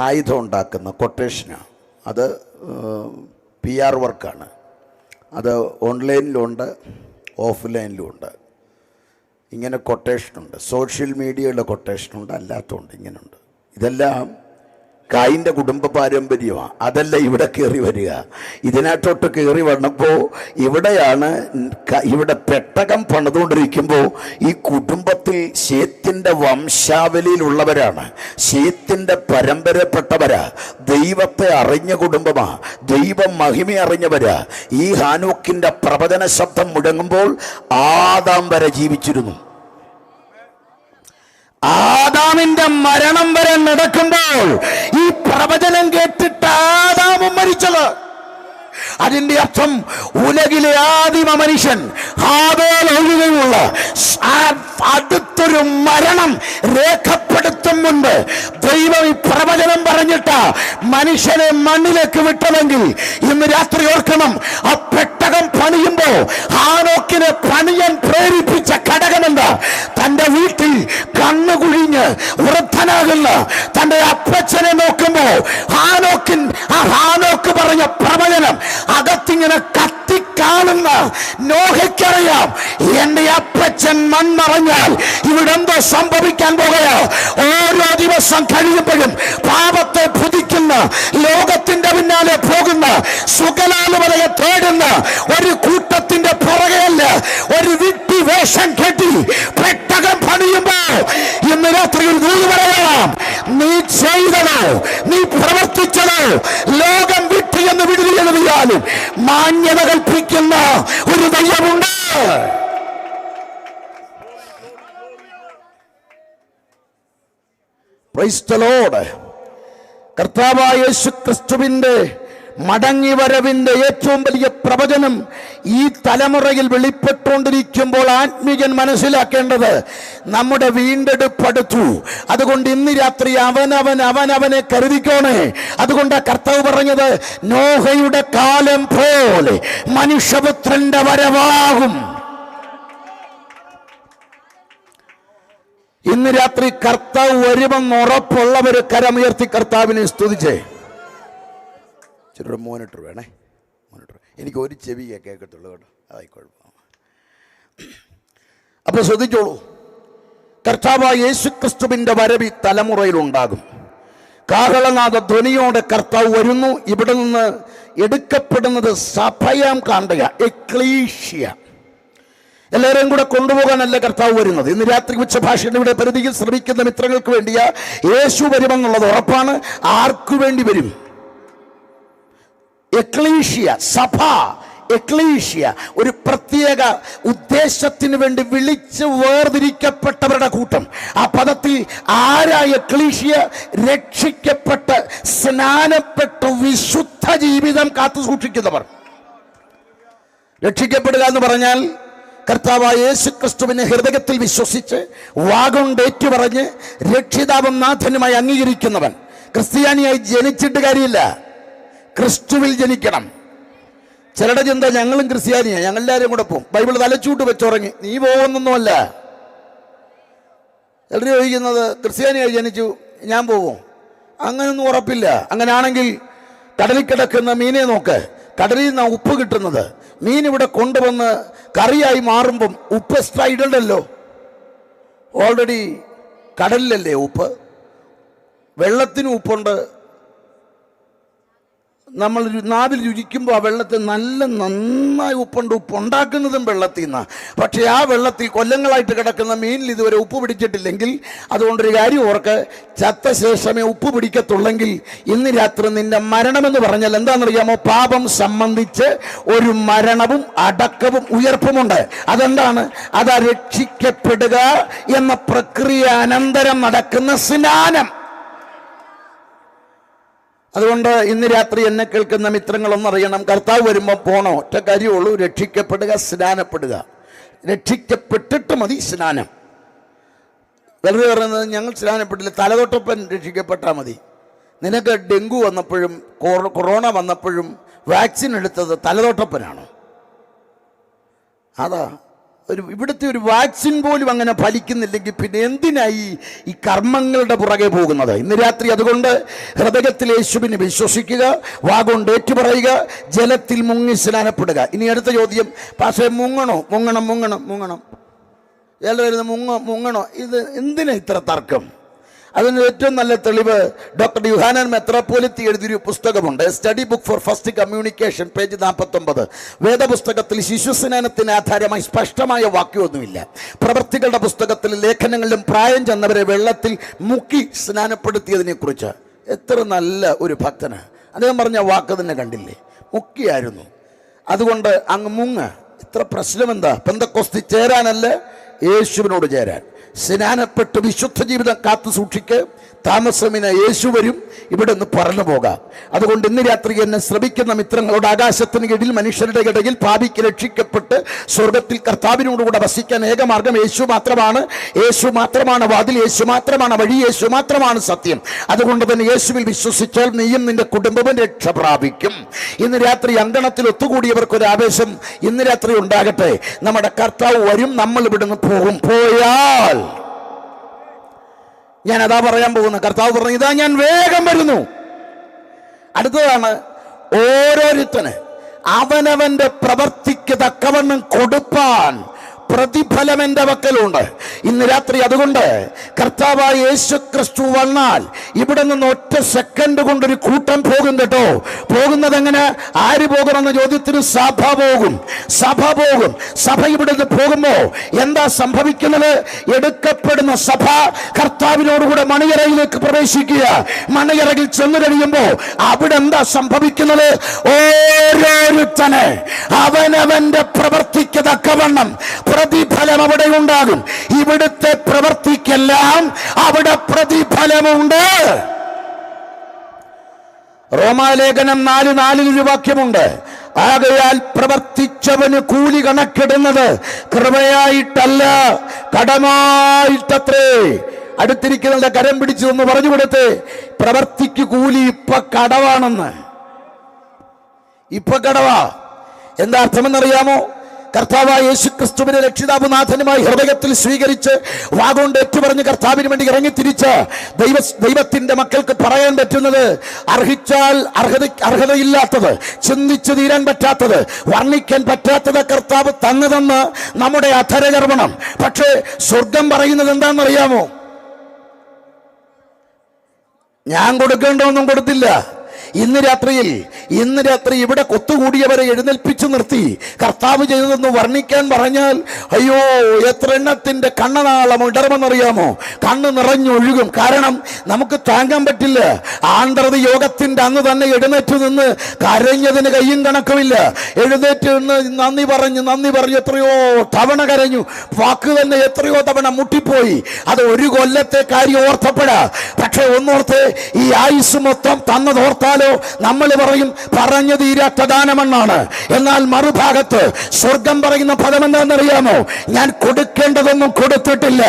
ആയുധം ഉണ്ടാക്കുന്ന കൊട്ടേഷനാണ്. അത് PR വർക്കാണ്. അത് ഓൺലൈനിലുണ്ട്, ഓഫ്ലൈനിലുമുണ്ട്. ഇങ്ങനെ കൊട്ടേഷനുണ്ട്. സോഷ്യൽ മീഡിയയുടെ കൊട്ടേഷനുണ്ട്, അല്ലാത്തതുണ്ട്. ഇങ്ങനെയുണ്ട്. ഇതെല്ലാം കായിൻ്റെ കുടുംബ പാരമ്പര്യമാണ്. അതല്ല ഇവിടെ കയറി വരിക. ഇതിനകത്തോട്ട് കയറി വന്നപ്പോൾ ഇവിടെ പെട്ടകം പണിതുകൊണ്ടിരിക്കുമ്പോൾ ഈ കുടുംബത്തിൽ ശേത്തിന്റെ വംശാവലിയിലുള്ളവരാണ്, ശേത്തിന്റെ പരമ്പരപ്പെട്ടവരാ, ദൈവത്തെ അറിഞ്ഞ കുടുംബമാ, ദൈവം മഹിമ അറിഞ്ഞവരാ. ഈ ഹാനോക്കിന്റെ പ്രവചന ശബ്ദം മുഴങ്ങുമ്പോൾ ആദാം വരെ ജീവിച്ചിരുന്നു. ആദാമിന്റെ മരണം വരെ നടക്കുമ്പോൾ ഈ പ്രവചനം കേട്ടിട്ട് ആദാമും മരിച്ചത്. അതിന്റെ അർത്ഥം ഉലകിലെ ആദിമ മനുഷ്യൻ ഹാബേൽ ഒഴികെയുള്ള അടുത്തൊരു മരണം രേഖപ്പെടുത്തും മുൻപ് ദൈവം ഈ പ്രവചനം പറഞ്ഞിട്ട് മനുഷ്യനെ മണ്ണിലേക്ക് വിട്ടതെങ്കിൽ ഇന്ന് രാത്രി ഓർക്കണം, ആ പെട്ടകം പണിയുമ്പോ ഹാനോക്കിനെ പണിയാൻ പ്രേരിപ്പിച്ച ഘടകമെന്താ? തന്റെ വീട്ടിൽ കണ്ണുകുഴിഞ്ഞ് വൃദ്ധനാകുന്ന തന്റെ അപ്പച്ചനെ നോക്കുമ്പോ ഹാനോക്ക് പറഞ്ഞ പ്രവചനം അകത്തിങ്ങനെ കത്തിക്കാണുന്ന നോഹയ്ക്കറിയാം, എന്റെ അപ്പച്ചൻ മൺമറഞ്ഞാൽ ഇവിടെ എന്തോ സംഭവിക്കാൻ പോകുകയോ. ഓരോ ദിവസം കഴിയുമ്പോഴും പാപത്തെ പുതിക്കുന്ന, ലോകത്തിന്റെ പിന്നാലെ പോകുന്ന, സുഖലാലുമതയെ തേടുന്ന ഒരു കൂട്ടത്തിന്റെ പുറകെയല്ല ഒരു വിട്ടി വേഷം കെട്ടി പെട്ടകം പണിയുമ്പോ ഇന്ന് രാത്രി ഒരു ദൂത് പറയാം. നീ ചെയ്തതോ, നീ പ്രവർത്തിച്ചതോ ലോകം വിട്ടി എന്ന് വിടുതി എഴുതിയാലും മാന്യത കൽപ്പിക്കുന്ന ഒരു ദൈവമുണ്ട്. Praise the Lord. കർത്താവായ യേശുക്രിസ്തുവിന്റെ മടങ്ങിവരവിന്റെ ഏറ്റവും വലിയ പ്രവചനം ഈ തലമുറയിൽ വെളിപ്പെട്ടുകൊണ്ടിരിക്കുമ്പോൾ ആത്മീയൻ മനസ്സിലാക്കേണ്ടത് നമ്മുടെ വീണ്ടെടുപ്പടുത്തു. അതുകൊണ്ട് ഇന്ന് രാത്രി അവനവനെ കരുതിക്കോണേ. അതുകൊണ്ട് കർത്താവ് പറഞ്ഞത്, നോഹയുടെ കാലം പോലെ മനുഷ്യപുത്രന്റെ വരവാകും. ഇന്ന് രാത്രി കർത്താവ് വരുമെന്ന് ഉറപ്പുള്ളവര് കരമുയർത്തി കർത്താവിനെ സ്തുതിച്ചേ. ചെറിയ മോണിറ്റർ വേണേ, മോണിറ്റർ. എനിക്ക് ഒരു ചെവിയെ കേൾക്കത്തുള്ളൂ കേട്ടോ, അതായിക്കോളും. അപ്പൊ ശ്രദ്ധിച്ചോളൂ, കർത്താവായ യേശുക്രിസ്തുവിന്റെ വരവ് ഈ തലമുറയിലുണ്ടാകും. കാഹളനാദ ധ്വനിയോടെ കർത്താവ് വരുന്നു. ഇവിടെ നിന്ന് എടുക്കപ്പെടുന്നത് സഭയാം കാണ്ടുക, എക്ലീഷ്യ. എല്ലാവരെയും കൂടെ കൊണ്ടുപോകാനല്ല കർത്താവ് വരുന്നത്. ഇന്ന് രാത്രി ഉച്ചഭാഷയുടെ ഇവിടെ പരിധിയിൽ ശ്രമിക്കുന്ന മിത്രങ്ങൾക്ക് വേണ്ടിയാ യേശു വരുമെന്നുള്ളത് ഉറപ്പാണ്. ആർക്കു വേണ്ടി വരും? എക്ലീഷ്യ, സഭ, എക്ലീഷ്യ, ഒരു പ്രത്യേക ഉദ്ദേശത്തിന് വേണ്ടി വിളിച്ച് വേർതിരിക്കപ്പെട്ടവരുടെ കൂട്ടം. ആ പദത്തിൽ ആരാ എക്ലീഷ്യ? രക്ഷിക്കപ്പെട്ട് സ്നാനപ്പെട്ട് വിശുദ്ധ ജീവിതം കാത്തു സൂക്ഷിക്കുന്നവർ. രക്ഷിക്കപ്പെടുക എന്ന് പറഞ്ഞാൽ കർത്താവായ യേശുക്രിസ്തുവിനെ ഹൃദയത്തിൽ വിശ്വസിച്ച് വാഗൊണ്ട് ഏറ്റുപറഞ്ഞ് രക്ഷിതാവും നാഥനുമായി അംഗീകരിക്കുന്നവൻ. ക്രിസ്ത്യാനിയായി ജനിച്ചിട്ട് കാര്യമില്ല, ക്രിസ്തുവിൽ ജനിക്കണം. ചിലരുടെ ചിന്ത ഞങ്ങളും ക്രിസ്ത്യാനിയാണ്, ഞങ്ങളെല്ലാവരും കൂടെ പോകും, ബൈബിൾ തലച്ചൂട്ട് വെച്ചുറങ്ങി. നീ പോകുന്നൊന്നുമല്ല. ചിലർ ചോദിക്കുന്നത് ക്രിസ്ത്യാനിയായി ജനിച്ചു ഞാൻ പോകും, അങ്ങനെയൊന്നും ഉറപ്പില്ല. അങ്ങനെയാണെങ്കിൽ കടലിൽ കിടക്കുന്ന മീനെ നോക്ക്, കടലിൽ നിന്നാണ് ഉപ്പ് കിട്ടുന്നത്. മീൻ ഇവിടെ കൊണ്ടുവന്ന് കറിയായി മാറുമ്പം ഉപ്പ് എക്സ്ട്രാ ഇടണ്ടല്ലോ, ഓൾറെഡി കടലിലല്ലേ ഉപ്പ്. വെള്ളത്തിന് ഉപ്പുണ്ട്. നമ്മൾ നാവിൽ രുചിക്കുമ്പോൾ ആ വെള്ളത്തിൽ നന്നായി ഉപ്പുണ്ട്. ഉപ്പ് ഉണ്ടാക്കുന്നതും വെള്ളത്തിൽ നിന്നാണ്. പക്ഷേ ആ വെള്ളത്തിൽ കൊല്ലങ്ങളായിട്ട് കിടക്കുന്ന മീനിൽ ഇതുവരെ ഉപ്പ് പിടിച്ചിട്ടില്ലെങ്കിൽ, അതുകൊണ്ടൊരു കാര്യം ഓർക്ക്, ചത്ത ശേഷമേ ഉപ്പ് പിടിക്കത്തുള്ളെങ്കിൽ ഇന്ന് രാത്രി നിന്റെ മരണമെന്ന് പറഞ്ഞാൽ എന്താണെന്നറിയാമോ? പാപം സംബന്ധിച്ച് ഒരു മരണവും അടക്കവും ഉയർപ്പുമുണ്ട്. അതെന്താണ്? അതാ രക്ഷിക്കപ്പെടുക എന്ന പ്രക്രിയ അനന്തരം നടക്കുന്ന സ്നാനം. അതുകൊണ്ട് ഇന്ന് രാത്രി എന്നെ കേൾക്കുന്ന മിത്രങ്ങളൊന്നറിയണം, കർത്താവ് വരുമ്പോൾ പോണോ? ഒറ്റ കാര്യമുള്ളൂ, രക്ഷിക്കപ്പെടുക, സ്നാനപ്പെടുക. രക്ഷിക്കപ്പെട്ടിട്ട് മതി സ്നാനം. വെറുതെ പറയുന്നത് ഞങ്ങൾ സ്നാനപ്പെട്ടില്ല, തലതൊട്ടപ്പൻ രക്ഷിക്കപ്പെട്ടാൽ മതി. നിനക്ക് ഡെങ്കു വന്നപ്പോഴും കൊറോണ വന്നപ്പോഴും വാക്സിൻ എടുത്തത് തലതൊട്ടപ്പനാണ്. അതാ ഇവിടുത്തെ ഒരു വാക്സിൻ പോലും അങ്ങനെ ഫലിക്കുന്നില്ലെങ്കിൽ പിന്നെ എന്തിനായി ഈ കർമ്മങ്ങളുടെ പുറകെ പോകുന്നത്? ഇന്ന് രാത്രി അതുകൊണ്ട് ഹൃദയത്തിൽ യേശുവിനെ വിശ്വസിക്കുക, വാഗൊണ്ട് ഏറ്റുപറയുക, ജലത്തിൽ മുങ്ങി സ്നാനപ്പെടുക. ഇനി അടുത്ത ചോദ്യം, പക്ഷേ മുങ്ങണം എല്ലാവരും മുങ്ങണോ? ഇത് എന്തിനാ ഇത്ര തർക്കം? അതിന് ഏറ്റവും നല്ല തെളിവ് ഡോക്ടർ യുഹാനൻ മെത്രാപ്പോലിത്തി എഴുതിയൊരു പുസ്തകമുണ്ട്, study book for first communication, page 49. വേദപുസ്തകത്തിൽ ശിശുസ്നാനത്തിന് ആധാരമായി സ്പഷ്ടമായ വാക്യമൊന്നുമില്ല. പ്രവൃത്തികളുടെ പുസ്തകത്തിൽ ലേഖനങ്ങളിലും പ്രായം ചെന്നവരെ വെള്ളത്തിൽ മുക്കി സ്നാനപ്പെടുത്തിയതിനെ കുറിച്ച്. എത്ര നല്ല ഒരു ഭക്തന്! അദ്ദേഹം പറഞ്ഞ വാക്ക് തന്നെ കണ്ടില്ലേ? മുക്കിയായിരുന്നു. അതുകൊണ്ട് അങ്ങ് മുങ്ങ്. ഇത്ര പ്രശ്നം എന്താ? പെന്തക്കോസ്തി ചേരാനല്ല, യേശുവിനോട് ചേരാൻ. സ്നാനപ്പെട്ട് വിശുദ്ധ ജീവിതം കാത്തു സൂക്ഷിക്ക്. താമസമിന് യേശു വരും, ഇവിടെ നിന്ന് പറന്നു പോകാം. അതുകൊണ്ട് ഇന്ന് രാത്രി എന്നെ ശ്രമിക്കുന്ന മിത്രങ്ങളോട്, ആകാശത്തിന് കീഴിൽ മനുഷ്യരുടെ ഇടയിൽ പാപിക്ക് രക്ഷിക്കപ്പെട്ട് സ്വർഗത്തിൽ കർത്താവിനോടുകൂടെ വസിക്കാൻ ഏകമാർഗം യേശു മാത്രമാണ്. യേശു മാത്രമാണ് വാതിൽ, യേശു മാത്രമാണ് വഴി, യേശു മാത്രമാണ് സത്യം. അതുകൊണ്ട് തന്നെ യേശുവിൽ വിശ്വസിച്ചാൽ നീയും നിന്റെ കുടുംബവും രക്ഷ പ്രാപിക്കും. ഇന്ന് രാത്രി അങ്കണത്തിൽ ഒത്തുകൂടിയവർക്കൊരു ആവേശം ഇന്ന് രാത്രി ഉണ്ടാകട്ടെ. നമ്മുടെ കർത്താവ് വരും, നമ്മൾ ഇവിടുന്ന് പോകും. പോയാൽ ഞാൻ അതാ പറയാൻ പോകുന്ന. കർത്താവ് പറഞ്ഞു, ഇതാ ഞാൻ വേഗം വരുന്നു. അടുത്തതാണ്, ഓരോരുത്തന് അവനവന്റെ പ്രവർത്തിക്ക് തക്കവണ്ണം കൊടുപ്പാൻ പ്രതിഫലം എൻ്റെ പക്കലുണ്ട്. ഇന്ന് രാത്രി അതുകൊണ്ട് കർത്താവായ യേശു ക്രിസ്തു വന്നാൽ ഇവിടെ നിന്ന് ഒറ്റ സെക്കൻഡ് കൊണ്ടൊരു കൂട്ടം പോകും കേട്ടോ. പോകുന്നത് എങ്ങനെ? ആര് പോകുമെന്ന ചോദ്യത്തിന് സഭ പോകും. സഭ ഇവിടെ നിന്ന് പോകുമ്പോ എന്താ സംഭവിക്കുന്നത്? എടുക്കപ്പെടുന്ന സഭ കർത്താവിനോടുകൂടെ മണിയറയിലേക്ക് പ്രവേശിക്കുക. മണിയറയിൽ ചെന്നു കഴിയുമ്പോ അവിടെ എന്താ സംഭവിക്കുന്നത്? ഓരോരുത്തനെ അവനവന്റെ പ്രവർത്തിക്ക് തക്കവണ്ണം പ്രതിഫലം അവിടെ ഉണ്ടാകും. ഇവിടുത്തെ പ്രവർത്തിക്കെല്ലാം അവിടെ പ്രതിഫലമുണ്ട്. റോമാലേഖനം 4:4 വാക്യമുണ്ട്, ആകയാൽ പ്രവർത്തിച്ചവന് കൂലി കണക്കിടുന്നത് കൃപയായിട്ടല്ല കടമായിട്ടത്രേ. അടുത്തിരിക്കുന്നവരുടെ കരം പിടിച്ചു എന്ന് പറഞ്ഞു കൊടുത്ത്, പ്രവർത്തിക്ക് കൂലി ഇപ്പൊ കടവാണെന്ന്. ഇപ്പൊ കടവാ. എന്താ അർത്ഥമെന്നറിയാമോ? കർത്താവായ യേശുക്രിസ്തുവിനെ രക്ഷിതാവുനാഥനുമായി ഹൃദയത്തിൽ സ്വീകരിച്ച് വാഗോണ്ട് ഏറ്റുപറഞ്ഞ് കർത്താവിന് വേണ്ടി ഇറങ്ങിത്തിരിച്ച് ദൈവത്തിന്റെ മക്കൾക്ക് പറയാൻ പറ്റുന്നത്, അർഹിച്ചാൽ അർഹതയില്ലാത്തത്, ചിന്തിച്ചു തീരാൻ പറ്റാത്തത്, വർണ്ണിക്കാൻ പറ്റാത്തത് കർത്താവ് തന്നതെന്ന് നമ്മുടെ അധരഗർവണം. പക്ഷേ സ്വർഗം പറയുന്നത് എന്താണെന്നറിയാമോ? ഞാൻ കൊടുക്കേണ്ടതൊന്നും കൊടുത്തില്ല. ഇന്ന് രാത്രി ഇവിടെ കൊത്തുകൂടിയവരെ എഴുന്നേൽപ്പിച്ചു നിർത്തി കർത്താവ് ചെയ്തതെന്ന് വർണ്ണിക്കാൻ പറഞ്ഞാൽ, അയ്യോ എത്ര എണ്ണത്തിന്റെ കണ്ണനാളം ഇടറുമെന്നറിയാമോ? കണ്ണ് നിറഞ്ഞൊഴുകും. കാരണം നമുക്ക് താങ്ങാൻ പറ്റില്ല. ആന്തർതി യോഗത്തിന്റെ അന്ന് തന്നെ എഴുന്നേറ്റ് നിന്ന് കരഞ്ഞതിന് കയ്യും കണക്കുമില്ല. എഴുന്നേറ്റ് നിന്ന് നന്ദി പറഞ്ഞ് എത്രയോ തവണ കരഞ്ഞു. വാക്ക് തന്നെ എത്രയോ തവണ മുട്ടിപ്പോയി. അത് ഒരു കൊല്ലത്തെ കാര്യം ഓർത്തപ്പെടാ. പക്ഷെ ഒന്നോർത്ത്, ഈ ആയുസ് മൊത്തം തന്നതോർത്താൽ നമ്മൾ പറയും പറഞ്ഞു തീരാത്ത ദാനമെന്നാണ്. എന്നാൽ മറുഭാഗത്ത് സ്വർഗം പറയുന്ന പദം എന്താണെന്നറിയാമോ? ഞാൻ കൊടുക്കേണ്ടതൊന്നും കൊടുത്തിട്ടില്ല,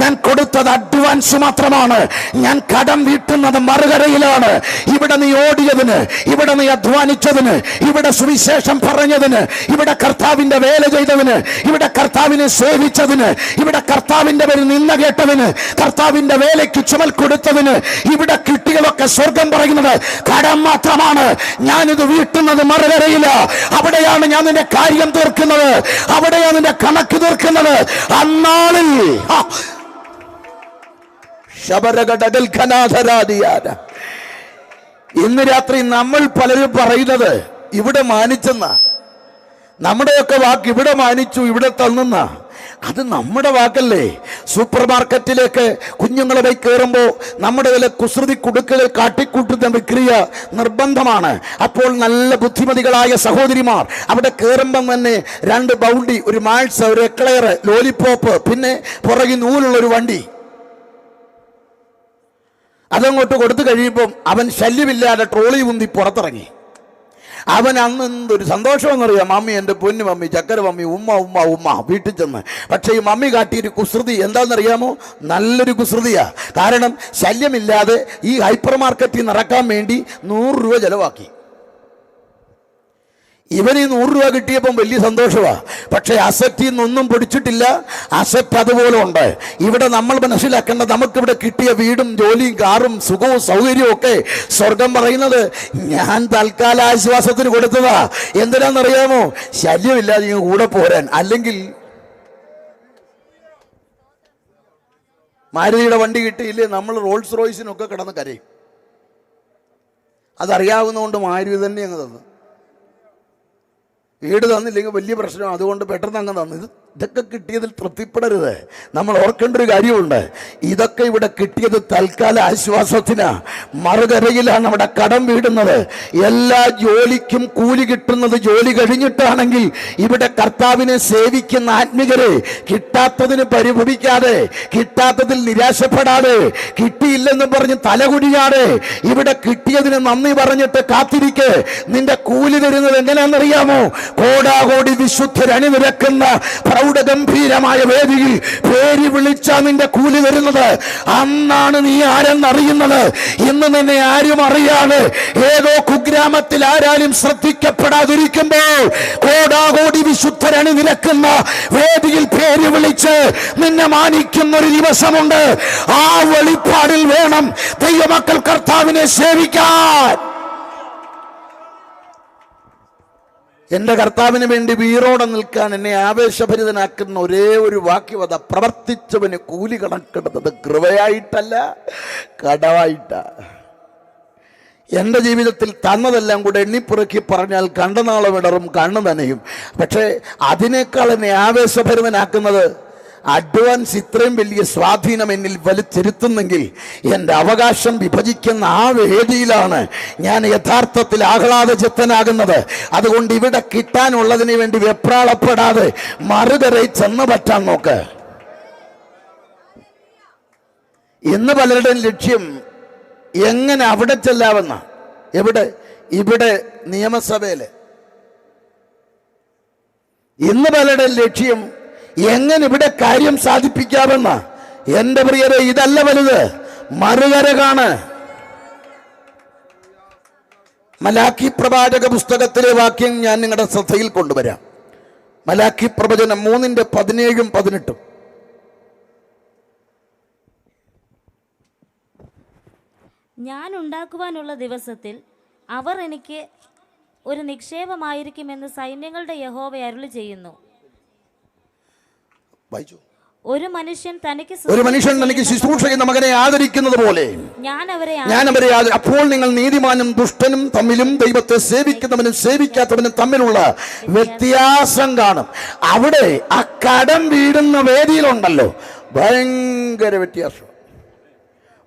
ഞാൻ കൊടുത്തത് അഡ്വാൻസ് മാത്രമാണ്. ഞാൻ കടം വീട്ടുന്നത് മറുകരയിലാണ്. ഇവിടെ നീ ഓടിയതിന്, ഇവിടെ നീ അധ്വാനിച്ചതിന്, ഇവിടെ സുവിശേഷം പറഞ്ഞതിന്, ഇവിടെ കർത്താവിന്റെ വേല ചെയ്തതിന്, ഇവിടെ കർത്താവിനെ സേവിച്ചതിന്, ഇവിടെ കർത്താവിന്റെ പേരിൽ നിന്ന കേട്ടതിന്, കർത്താവിന്റെ വേലയ്ക്ക് ചുമൽ കൊടുത്തതിന്, ഇവിടെ കിട്ടിയതൊക്കെ സ്വർഗം പറയുന്നത് കടം മാത്രമാണ്. ഞാനിത് വീട്ടുന്നത് മറുകരയില്ല. അവിടെയാണ് ഞാൻ നിന്റെ കാര്യം തീർക്കുന്നത്, അവിടെയാണ് നിന്റെ കണക്ക് തീർക്കുന്നത്. അന്നാളിൽ ഇന്ന് രാത്രി നമ്മൾ പലരും പറയുന്നത് ഇവിടെ മാനിച്ചെന്ന, നമ്മുടെയൊക്കെ വാക്ക് ഇവിടെ മാനിച്ചു, ഇവിടെ തന്നെന്ന. അത് നമ്മുടെ വാക്കല്ലേ? സൂപ്പർ മാർക്കറ്റിലേക്ക് കുഞ്ഞുങ്ങളെ പോയി കയറുമ്പോൾ നമ്മുടെ വില കുസൃതി കുടുക്കല് കാട്ടിക്കൂട്ടുന്ന വിക്രിയ നിർബന്ധമാണ്. അപ്പോൾ നല്ല ബുദ്ധിമതികളായ സഹോദരിമാർ അവിടെ കയറുമ്പം തന്നെ 2 ബൗണ്ടി, ഒരു മാൾസ്, ഒരു എക്ലെയർ, ലോലിപോപ്പ്, പിന്നെ പുറകിൽ നൂലുള്ള ഒരു വണ്ടി, അതങ്ങോട്ട് കൊടുത്തു കഴിയുമ്പം അവൻ ശല്യമില്ലാതെ ട്രോളി ഉന്തി പുറത്തിറങ്ങി. അവൻ അന്ന് എന്തൊരു സന്തോഷമെന്നറിയാം. മമ്മി, എൻ്റെ പൊന്നു മമ്മി, ചക്കര മമ്മി, ഉമ്മ വീട്ടിൽ ചെന്ന്. പക്ഷേ ഈ മമ്മി കാട്ടിയൊരു കുസൃതി എന്താണെന്നറിയാമോ? നല്ലൊരു കുസൃതിയാ. കാരണം ശല്യമില്ലാതെ ഈ ഹൈപ്പർ മാർക്കറ്റിൽ നടക്കാൻ വേണ്ടി 100 രൂപ ചെലവാക്കി. ഇവന് 100 രൂപ കിട്ടിയപ്പം വലിയ സന്തോഷമാണ്. പക്ഷേ അസറ്റിൽ നിന്നൊന്നും പൊടിച്ചിട്ടില്ല. അസറ്റ് അതുപോലെ ഉണ്ട്. ഇവിടെ നമ്മൾ മനസ്സിലാക്കേണ്ടത്, നമുക്കിവിടെ കിട്ടിയ വീടും ജോലിയും കാറും സുഖവും സൗകര്യവും ഒക്കെ സ്വർഗം പറയുന്നത് ഞാൻ തൽക്കാല ആശ്വാസത്തിന് കൊടുത്തതാ. എന്തിനാണെന്നറിയാമോ? ശല്യമില്ലാതെ ഇങ്ങ് കൂടെ പോരാൻ. അല്ലെങ്കിൽ മാരുതിയുടെ വണ്ടി കിട്ടിയില്ലേ, നമ്മൾ റോൾസ് റോയ്സിനൊക്കെ കിടന്ന് കരയും. അതറിയാവുന്നതുകൊണ്ട് മാരുതി തന്നെ അങ്ങ് തന്നു. വീട് തന്നില്ലെങ്കിൽ വലിയ പ്രശ്നം, അതുകൊണ്ട് പെട്ടെന്ന് അങ്ങ് തന്നു. ഇതൊക്കെ കിട്ടിയതിൽ തൃപ്തിപ്പെടരുത്. നമ്മൾ ഓർക്കേണ്ട ഒരു കാര്യമുണ്ട്. ഇതൊക്കെ ഇവിടെ കിട്ടിയത് തൽക്കാല ആശ്വാസത്തിനാ. മറുകരയിലാണ് അവിടെ കടം വീടുന്നത്. എല്ലാ ജോലിക്കും കൂലി കിട്ടുന്നത് ജോലി കഴിഞ്ഞിട്ടാണെങ്കിൽ ഇവിടെ കർത്താവിനെ സേവിക്കുന്ന ആത്മികരെ കിട്ടാത്തതിന് പരിഭവിക്കാതെ, കിട്ടാത്തതിൽ നിരാശപ്പെടാതെ, കിട്ടിയില്ലെന്ന് പറഞ്ഞ് തലകുനിയാതെ, ഇവിടെ കിട്ടിയതിന് നന്ദി പറഞ്ഞിട്ട് കാത്തിരിക്കെ. നിന്റെ കൂലി തരുന്നത് എങ്ങനെയാണെന്നറിയാമോ? കോടാകോടി വിശുദ്ധർ അണിനിരക്കുന്ന പ്രൗഢഗംഭീരമായ വേദിയിൽ പേര് വിളിച്ച നിന്റെ കൂലി വരുന്നത്. അന്നാണ് നീ ആരെന്നറിയുന്നത്. ഇന്ന് നിന്നെ ആരും അറിയാതെ ഏതോ കുഗ്രാമത്തിൽ ആരാലും ശ്രദ്ധിക്കപ്പെടാതിരിക്കുമ്പോൾ കോടാകോടി വിശുദ്ധർ അണിനിരക്കുന്ന വേദിയിൽ പേര് വിളിച്ച് നിന്നെ മാനിക്കുന്ന ഒരു ദിവസമുണ്ട്. ആ വെളിപ്പാടിൽ വേണം ദൈവമക്കൾ കർത്താവിനെ സേവിക്കാൻ. എൻ്റെ കർത്താവിന് വേണ്ടി വീറോടെ നിൽക്കാൻ എന്നെ ആവേശഭരിതനാക്കുന്ന ഒരേ ഒരു വാക്യവത, പ്രവർത്തിച്ചവന് കൂലി കണക്കിടുന്നത് കൃപയായിട്ടല്ല, കടവായിട്ടാ. എൻ്റെ ജീവിതത്തിൽ തന്നതെല്ലാം കൂടെ എണ്ണിപ്പുറക്കി പറഞ്ഞാൽ കണ്ടനാളം ഇടറും, കണ്ണു നനയും. പക്ഷേ അതിനേക്കാൾ എന്നെ ആവേശഭരിതനാക്കുന്നത് അഡ്വാൻസ് ഇത്രയും വലിയ സ്വാധീനം എന്നിൽ വലിച്ചെരുത്തുന്നെങ്കിൽ എൻ്റെ അവകാശം വിഭജിക്കുന്ന ആ വേദിയിലാണ് ഞാൻ യഥാർത്ഥത്തിൽ ആഹ്ലാദചിത്തനാകുന്നത്. അതുകൊണ്ട് ഇവിടെ കിട്ടാനുള്ളതിന് വേണ്ടി വെപ്രാളപ്പെടാതെ മറുകരയിൽ ചെന്ന് പറ്റാൻ നോക്ക്. ഇന്ന് പലരുടെയും ലക്ഷ്യം എങ്ങനെ അവിടെ ചെല്ലാവുന്ന. ഇവിടെ നിയമസഭയില് ഇന്ന് പലരുടെയും ലക്ഷ്യം എങ്ങനെ ഇവിടെ കാര്യം സാധിപ്പിക്കാമെന്ന. എന്റെ പ്രിയരെ, ഇതല്ല വലുത്, മറുകര കാണ്. മലാക്കി പ്രവാചക പുസ്തകത്തിലെ വാക്യം ഞാൻ നിങ്ങളുടെ ശ്രദ്ധയിൽ കൊണ്ടുവരാം. മലാക്കി പ്രവചനം 3:17-18. ഞാൻ ഉണ്ടാക്കുവാനുള്ള ദിവസത്തിൽ അവർ എനിക്ക് ഒരു നിക്ഷേപമായിരിക്കുമെന്ന് സൈന്യങ്ങളുടെ യഹോവ അരുളി ചെയ്യുന്നു. ഒരു മനുഷ്യൻ തനിക്ക് ശുശ്രൂഷ ചെയ്യുന്ന മകനെ ആദരിക്കുന്നത് പോലെ ഞാൻ അവരെ അപ്പോൾ നിങ്ങൾ നീതിമാനും ദുഷ്ടനും തമ്മിലും ദൈവത്തെ സേവിക്കുന്നവനും സേവിക്കാത്തവനും തമ്മിലുള്ള വ്യത്യാസം കാണും. അവിടെ ആ കടം വീടുന്ന വേദിയിലുണ്ടല്ലോ ഭയങ്കര വ്യത്യാസം.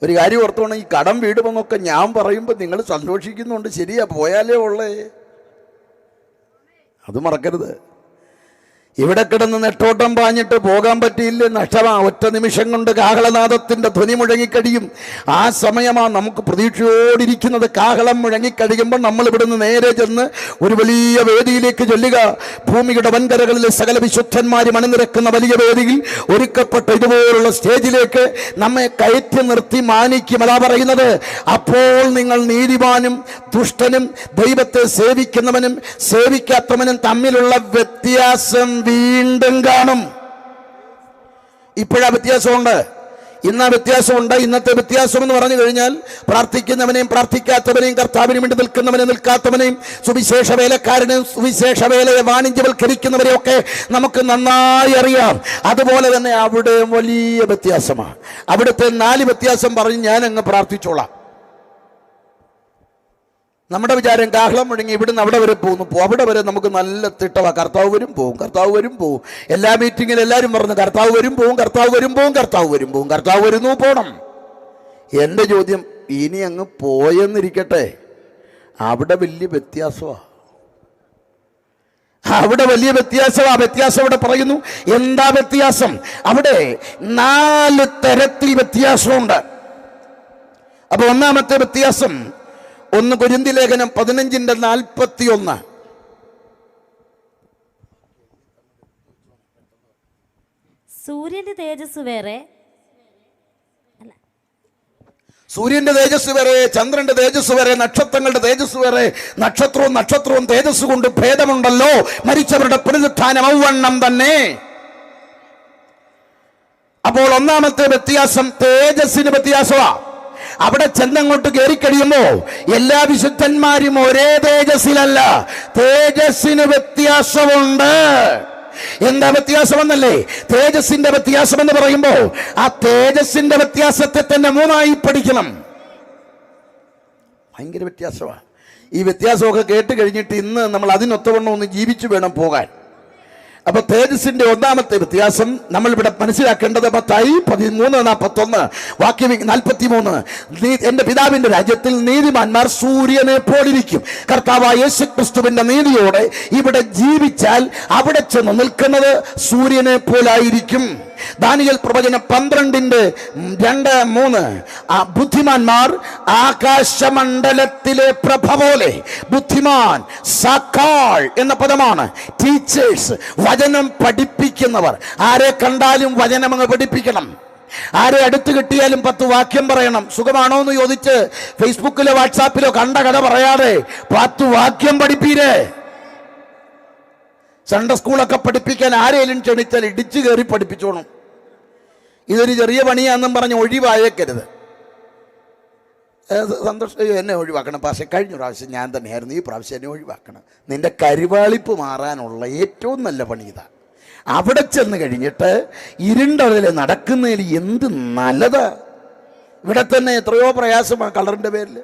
ഒരു കാര്യം ഓർത്തോണം, ഈ കടം വീടുമെന്നൊക്കെ ഞാൻ പറയുമ്പോൾ നിങ്ങൾ സന്തോഷിക്കുന്നുണ്ട്, ശരിയാ, പോയാലേ ഉള്ളേ, അത് മറക്കരുത്. ഇവിടെ കിടന്ന് നെട്ടോട്ടം പാഞ്ഞിട്ട് പോകാൻ പറ്റിയില്ലേ, നഷ്ടമാ. ഒറ്റ നിമിഷം കൊണ്ട് കാഹളനാദത്തിന്റെ ധ്വനി മുഴങ്ങിക്കഴിയും. ആ സമയമാ നമുക്ക് പ്രതീക്ഷയോടിരിക്കുന്നത്. കാഹളം മുഴങ്ങിക്കഴിയുമ്പോൾ നമ്മൾ ഇവിടുന്ന് നേരെ ചെന്ന് ഒരു വലിയ വേദിയിലേക്ക് ചെല്ലുക. ഭൂമിയുടെ വൻകരകളിലെ സകല വിശുദ്ധന്മാരും അണിനിരക്കുന്ന വലിയ വേദിയിൽ ഒരുക്കപ്പെട്ട ഇതുപോലുള്ള സ്റ്റേജിലേക്ക് നമ്മെ കയറ്റി നിർത്തി മാനിക്കും. അതാ പറയുന്നത്, അപ്പോൾ നിങ്ങൾ നീതിമാനും ദുഷ്ടനും ദൈവത്തെ സേവിക്കുന്നവനും സേവിക്കാത്തവനും തമ്മിലുള്ള വ്യത്യാസം വീണ്ടും കാണും. ഇപ്പോഴാ വ്യത്യാസമുണ്ട്, ഇന്നാ വ്യത്യാസമുണ്ട്. ഇന്നത്തെ വ്യത്യാസം എന്ന് പറഞ്ഞു കഴിഞ്ഞാൽ പ്രാർത്ഥിക്കുന്നവനെയും പ്രാർത്ഥിക്കാത്തവനെയും, കർത്താവിന് വേണ്ടി നിൽക്കുന്നവനെയും നിൽക്കാത്തവനെയും, സുവിശേഷ വേലക്കാരനെയും സുവിശേഷ വേലയെ വാണിജ്യവൽക്കരിക്കുന്നവരെയും ഒക്കെ നമുക്ക് നന്നായി അറിയാം. അതുപോലെ തന്നെ അവിടെ വലിയ വ്യത്യാസമാണ്. അവിടുത്തെ 4 വ്യത്യാസം പറഞ്ഞ് ഞാൻ അങ്ങ് പ്രാർത്ഥിച്ചോളാം. നമ്മുടെ വിചാരം കാഹളം മുഴങ്ങി ഇവിടുന്ന് അവിടെ വരെ പോകുന്നു, അവിടെ വരെ നമുക്ക് നല്ല തിട്ടവാ. കർത്താവ് വരും പോവും, കർത്താവ് വരും പോവും. എല്ലാ മീറ്റിങ്ങിലും എല്ലാവരും പറഞ്ഞു കർത്താവ് വരും പോവും, കർത്താവ് വരും പോവും, കർത്താവ് വരും പോവും, കർത്താവ് വരുന്നു പോണം. എൻ്റെ ചോദ്യം, ഇനി അങ്ങ് പോയെന്നിരിക്കട്ടെ, അവിടെ വലിയ വ്യത്യാസമാണ്. അവിടെ വലിയ വ്യത്യാസമാണ്. വ്യത്യാസം അവിടെ പറയുന്നു. എന്താ വ്യത്യാസം? അവിടെ 4 തരത്തിൽ വ്യത്യാസമുണ്ട്. അപ്പൊ ഒന്നാമത്തെ വ്യത്യാസം 1 കൊരിന്ത്യർ ലേഖനം 15:41. സൂര്യന്റെ തേജസ് വേറെ, ചന്ദ്രന്റെ തേജസ് വേറെ, നക്ഷത്രങ്ങളുടെ തേജസ് വേറെ. നക്ഷത്രവും തേജസ് കൊണ്ട് ഭേദമുണ്ടല്ലോ. മരിച്ചവരുടെ പുനരുത്ഥാനം ഔവണ്ണം തന്നെ. അപ്പോൾ ഒന്നാമത്തെ വ്യത്യാസം തേജസ്സിന് വ്യത്യാസമാണ്. അവിടെ ചെന്നങ്ങോട്ട് കയറിക്കഴിയുമ്പോ എല്ലാ വിശുദ്ധന്മാരും ഒരേ തേജസ്സിലല്ല, തേജസ്സിന് വ്യത്യാസമുണ്ട്. എന്താ വ്യത്യാസമെന്നല്ലേ? തേജസ്സിന്റെ വ്യത്യാസം എന്ന് പറയുമ്പോ ആ തേജസ്സിന്റെ വ്യത്യാസത്തെ തന്നെ 3ആയി പഠിക്കണം. ഭയങ്കര വ്യത്യാസമാണ്. ഈ വ്യത്യാസമൊക്കെ കേട്ട് കഴിഞ്ഞിട്ട് ഇന്ന് നമ്മൾ അതിനൊത്തവണ്ണം ഒന്ന് ജീവിച്ചു വേണം പോകാൻ. അപ്പൊ തേജസ്സിന്റെ ഒന്നാമത്തെ വ്യത്യാസം നമ്മൾ ഇവിടെ മനസ്സിലാക്കേണ്ടത് മത്തായി 13:41 വാക്യം 43. എന്റെ പിതാവിന്റെ രാജ്യത്തിൽ നീതിമാന്മാർ സൂര്യനെ പോലിരിക്കും. കർത്താവായ യേശുക്രിസ്തുവിന്റെ നീതിയോടെ ഇവിടെ ജീവിച്ചാൽ അവിടെ ചെന്ന് നിൽക്കുന്നത് സൂര്യനെ പോലായിരിക്കും. ദാനിയേൽ പ്രവചനം 12:2-3 ബുദ്ധിമാന്മാർ ആകാശമണ്ഡലത്തിലെ പ്രഭ പോലെ. ബുദ്ധിമാൻ സാക്കാൾ എന്ന പദമാണ്. ടീച്ചേഴ്സ്, വചനം പഠിപ്പിക്കുന്നവർ. ആരെ കണ്ടാലും വചനം അങ്ങ് പഠിപ്പിക്കണം. ആരെ അടുത്ത് കിട്ടിയാലും 10 വാക്യം പറയണം. സുഖമാണോ എന്ന് ചോദിച്ച് ഫേസ്ബുക്കിലോ വാട്സാപ്പിലോ കണ്ട കഥ പറയാതെ 10 വാക്യം പഠിപ്പീരേ. സൺഡേ സ്കൂളൊക്കെ പഠിപ്പിക്കാൻ ആരെയും ക്ഷണിച്ചാൽ ഇടിച്ചു കയറി പഠിപ്പിച്ചോണം. ഇതൊരു ചെറിയ പണിയാണെന്നും പറഞ്ഞ് ഒഴിവായേക്കരുത്. സന്തോഷം, എന്നെ ഒഴിവാക്കണം പക്ഷേ, കഴിഞ്ഞ പ്രാവശ്യം ഞാൻ തന്നെയായിരുന്നു, ഈ പ്രാവശ്യം എന്നെ ഒഴിവാക്കണം. നിന്റെ കരുവാളിപ്പ് മാറാനുള്ള ഏറ്റവും നല്ല പണി ഇതാ. അവിടെ ചെന്ന് കഴിഞ്ഞിട്ട് ഇരുണ്ടതിൽ നടക്കുന്നതിൽ എന്ത് നല്ലതാ. ഇവിടെ തന്നെ എത്രയോ പ്രയാസമാണ് കളറിൻ്റെ പേരിൽ.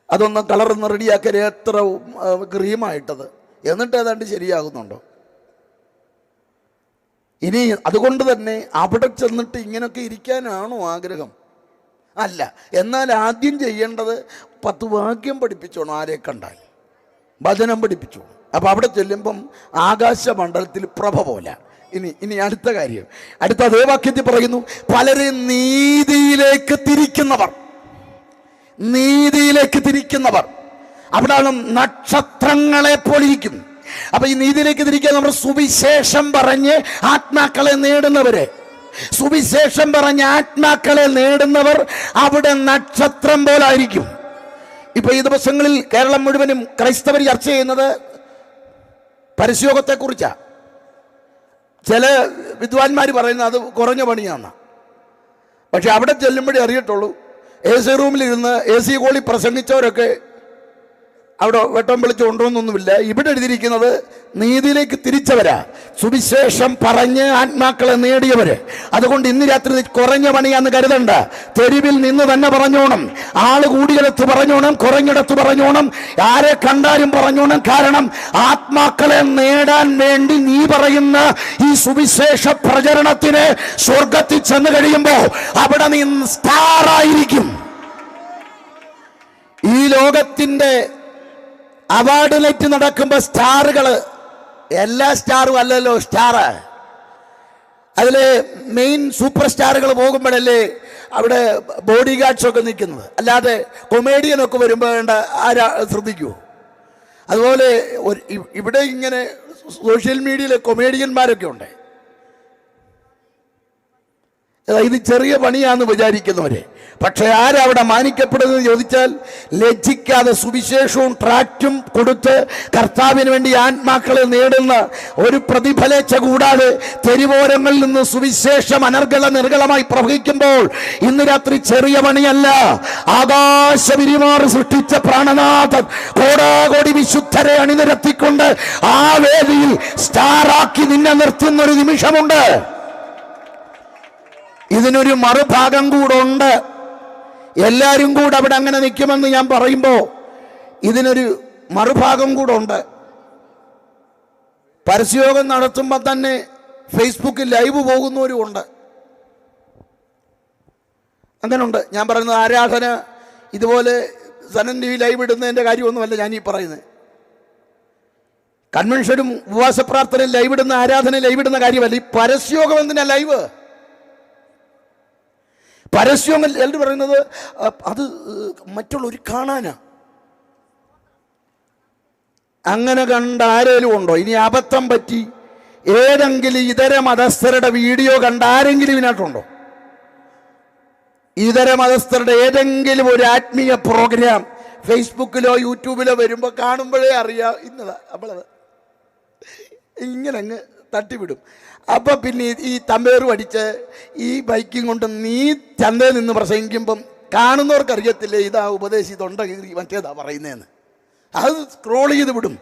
അതൊന്ന് കളറൊന്ന് റെഡിയാക്കാൻ എത്ര ക്രീമായിട്ടത്, എന്നിട്ട് ഏതാണ്ട് ശരിയാകുന്നുണ്ടോ? ഇനി അതുകൊണ്ട് തന്നെ അവിടെ ചെന്നിട്ട് ഇങ്ങനെയൊക്കെ ഇരിക്കാനാണോ ആഗ്രഹം? അല്ല. എന്നാൽ ആദ്യം ചെയ്യേണ്ടത് 10 വാക്യം പഠിപ്പിച്ചോണം. ആരെ കണ്ടാൽ വചനം പഠിപ്പിച്ചോണം. അപ്പം അവിടെ ചെല്ലുമ്പം ആകാശമണ്ഡലത്തിൽ പ്രഭ പോലെ. ഇനി അടുത്ത കാര്യം, അടുത്ത അതേ വാക്യത്തിൽ പറയുന്നു, പലരെ നീതിയിലേക്ക് തിരിക്കുന്നവർ അവിടെയാണ് നക്ഷത്രങ്ങളെ പോലിരിക്കും. അപ്പൊ ഈ നീതിയിലേക്ക് തിരിക്കാൻ നമ്മൾ സുവിശേഷം പറഞ്ഞ് ആത്മാക്കളെ നേടുന്നവര്, സുവിശേഷം പറഞ്ഞ് ആത്മാക്കളെ നേടുന്നവർ അവിടെ നക്ഷത്രം പോലായിരിക്കും. ഇപ്പൊ ഈ ദിവസങ്ങളിൽ കേരളം മുഴുവനും ക്രൈസ്തവർ ചർച്ച ചെയ്യുന്നത് പരസ്യോഗത്തെക്കുറിച്ചാണ്. ചില വിദ്വാൻമാർ പറയുന്നത് അത് കുറഞ്ഞ പണിയാണ്. പക്ഷെ അവിടെ ചെല്ലുമ്പോഴേ അറിയട്ടുള്ളൂ. AC റൂമിലിരുന്ന് AC കോളി പ്രസംഗിച്ചവരൊക്കെ അവിടെ വെട്ടം വിളിച്ച് കൊണ്ടുവന്നൊന്നുമില്ല. ഇവിടെ എഴുതിയിരിക്കുന്നത് നീതിയിലേക്ക് തിരിച്ചവരാ, സുവിശേഷം പറഞ്ഞ് ആത്മാക്കളെ നേടിയവര്. അതുകൊണ്ട് ഇന്ന് രാത്രി കുറഞ്ഞ പണിയാന്ന് കരുതണ്ട. തെരുവിൽ നിന്ന് തന്നെ പറഞ്ഞോണം, ആള് കൂടിയിടത്ത് പറഞ്ഞോണം, കുറഞ്ഞിടത്ത് പറഞ്ഞോണം, ആരെ കണ്ടാലും പറഞ്ഞോണം. കാരണം ആത്മാക്കളെ നേടാൻ വേണ്ടി നീ പറയുന്ന ഈ സുവിശേഷ പ്രചരണത്തിന് സ്വർഗത്തിൽ ചെന്ന് കഴിയുമ്പോ അവിടെ നീ സ്റ്റാറായിരിക്കും. ഈ ലോകത്തിന്റെ അവാർഡ് നൈറ്റ് നടക്കുമ്പോൾ സ്റ്റാറുകള്, എല്ലാ സ്റ്റാറും അല്ലല്ലോ സ്റ്റാറ്. അതില് മെയിൻ സൂപ്പർ സ്റ്റാറുകൾ പോകുമ്പോഴല്ലേ അവിടെ ബോഡി ഗാർഡ്സൊക്കെ നിൽക്കുന്നത്. അല്ലാതെ കൊമേഡിയനൊക്കെ വരുമ്പോൾ വേണ്ട ആരാ ശ്രദ്ധിക്കുമോ? അതുപോലെ ഇവിടെ ഇങ്ങനെ സോഷ്യൽ മീഡിയയിലെ കൊമേഡിയന്മാരൊക്കെ ഉണ്ട്. ഇത് ചെറിയ പണിയാന്ന് വിചാരിക്കുന്നവരെ. പക്ഷെ ആരവിടെ മാനിക്കപ്പെടുന്നത് ചോദിച്ചാൽ ലജ്ജിക്കാതെ സുവിശേഷവും ട്രാക്റ്റും കൊടുത്ത് കർത്താവിന് വേണ്ടി ആത്മാക്കളെ നേടുന്ന ഒരു പ്രതിഫലേച്ഛ കൂടാതെ തെരുവോരങ്ങളിൽ നിന്ന് സുവിശേഷം നിർഗളമായി പ്രവഹിക്കുമ്പോൾ ഇന്ന് രാത്രി ചെറിയ പണിയല്ല. ആകാശവിരിമാറ് സൃഷ്ടിച്ച പ്രാണനാഥൻ കോടാകോടി വിശുദ്ധരെ അണിനിരത്തിക്കൊണ്ട് ആ വേദിയിൽ സ്റ്റാറാക്കി നിന്നെ നിർത്തുന്ന ഒരു നിമിഷമുണ്ട്. ഇതിനൊരു മറുഭാഗം കൂടുണ്ട്. എല്ലാവരും കൂടെ അവിടെ അങ്ങനെ നിൽക്കുമെന്ന് ഞാൻ പറയുമ്പോൾ ഇതിനൊരു മറുഭാഗം കൂടെ ഉണ്ട്. പരസ്യയോഗം നടത്തുമ്പോൾ തന്നെ ഫേസ്ബുക്കിൽ ലൈവ് പോകുന്നവരും ഉണ്ട്. അങ്ങനുണ്ട്. ഞാൻ പറയുന്നത് ആരാധന ഇതുപോലെ സനൻ TV ലൈവ് ഇടുന്നതിൻ്റെ കാര്യമൊന്നുമല്ല ഞാൻ ഈ പറയുന്നത്. കൺവെൻഷനും ഉപവാസ പ്രാർത്ഥനയും ലൈവ് ഇടുന്ന, ആരാധന ലൈവ് ഇടുന്ന കാര്യമല്ല. ഈ പരസ്യയോഗം എന്തിനാ ലൈവ്? പരസ്യം എല്ലാവരും പറയുന്നത് അത് മറ്റുള്ളവർ കാണാനാ. അങ്ങനെ കണ്ട ആരെങ്കിലും ഉണ്ടോ? ഇനി അബദ്ധം പറ്റി ഏതെങ്കിലും ഇതര മതസ്ഥരുടെ വീഡിയോ കണ്ട ആരെങ്കിലും ഇതിനകത്തുണ്ടോ? ഇതര മതസ്ഥരുടെ ഏതെങ്കിലും ഒരു ആത്മീയ പ്രോഗ്രാം ഫേസ്ബുക്കിലോ യൂട്യൂബിലോ വരുമ്പോൾ കാണുമ്പോഴേ അറിയാം ഇന്നതാ നമ്മളത് ഇങ്ങനെ അങ്ങ് തട്ടിവിടും. അപ്പൊ പിന്നെ ഈ തമ്പേറ് പഠിച്ച് ഈ ബൈക്കും കൊണ്ട് നീ ചന്തയിൽ നിന്ന് പ്രസംഗിക്കുമ്പം കാണുന്നവർക്ക് അറിയത്തില്ലേ ഇതാ ഉപദേശി തൊണ്ട കീറി മറ്റേതാ പറയുന്നതെന്ന്. അത് സ്ക്രോൾ ചെയ്ത് വിടും.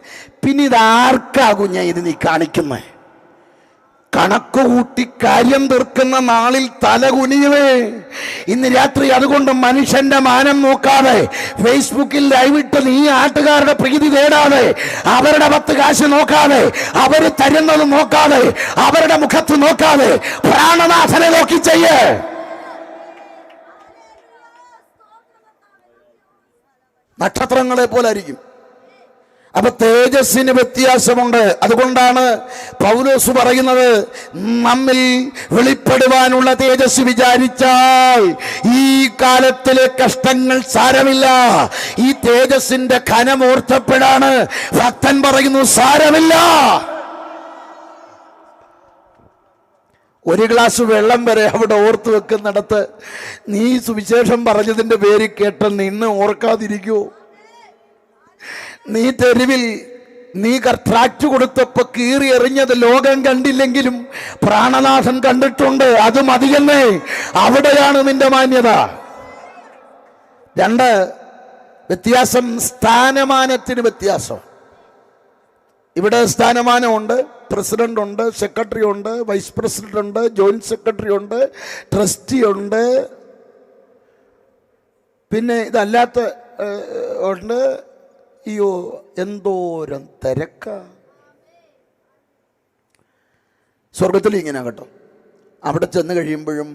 പിന്നെ ഇതാർക്കാകും ഞാൻ ഇത് നീ കാണിക്കുന്നേ? കണക്ക് കൂട്ടി കാര്യം തീർക്കുന്ന നാളിൽ തല കുനിയുവേ ഇന്ന് രാത്രി. അതുകൊണ്ട് മനുഷ്യന്റെ മാനം നോക്കാതെ ഫേസ്ബുക്കിൽ ലൈവിട്ട് നീ ആട്ടുകാരുടെ പ്രീതി തേടാതെ, അവരുടെ 10 കാശ് നോക്കാതെ, അവര് തരുന്നത് നോക്കാതെ, അവരുടെ മുഖത്ത് നോക്കാതെ പ്രാണനാഥനെ നോക്കി ചെയ്യേ. നക്ഷത്രങ്ങളെ പോലായിരിക്കും. അപ്പൊ തേജസ്സിന് വ്യത്യാസമുണ്ട്. അതുകൊണ്ടാണ് പൗലോസ് പറയുന്നത്, നമ്മിൽ വെളിപ്പെടുവാനുള്ള തേജസ് വിചാരിച്ചാൽ ഈ കാലത്തിലെ കഷ്ടങ്ങൾ സാരമില്ല. ഈ തേജസ്സിന്റെ ഘനമോർത്തപ്പെടാണ് ഭക്തൻ പറയുന്നു, സാരമില്ല. ഒരു ഗ്ലാസ് വെള്ളം വരെ അവിടെ ഓർത്ത് വെക്കുന്നിടത്ത് നീ സുവിശേഷം പറഞ്ഞതിന്റെ പേര് കേട്ട് നിന്ന് ഓർക്കാതിരിക്കൂ? നീ തെരുവിൽ നീ ട്രാക്റ്റ് കൊടുത്തപ്പോ കീറി എറിഞ്ഞത് ലോകം കണ്ടില്ലെങ്കിലും പ്രാണനാഥൻ കണ്ടിട്ടുണ്ട്. അത് മതിയെന്നേ. അവിടെയാണ് നിന്റെ മാന്യത. 2 വ്യത്യാസം, സ്ഥാനമാനത്തിന് വ്യത്യാസം. ഇവിടെ സ്ഥാനമാനമുണ്ട്. പ്രസിഡന്റ് ഉണ്ട്, സെക്രട്ടറി ഉണ്ട്, വൈസ് പ്രസിഡന്റ് ഉണ്ട്, ജോയിന്റ് സെക്രട്ടറി ഉണ്ട്, ട്രസ്റ്റി ഉണ്ട്, പിന്നെ ഇതല്ലാത്ത ഉണ്ട്. അയ്യോ എന്തോരം തിരക്ക. സ്വർഗത്തിൽ ഇങ്ങനെ കേട്ടോ. അവിടെ ചെന്ന് കഴിയുമ്പോഴും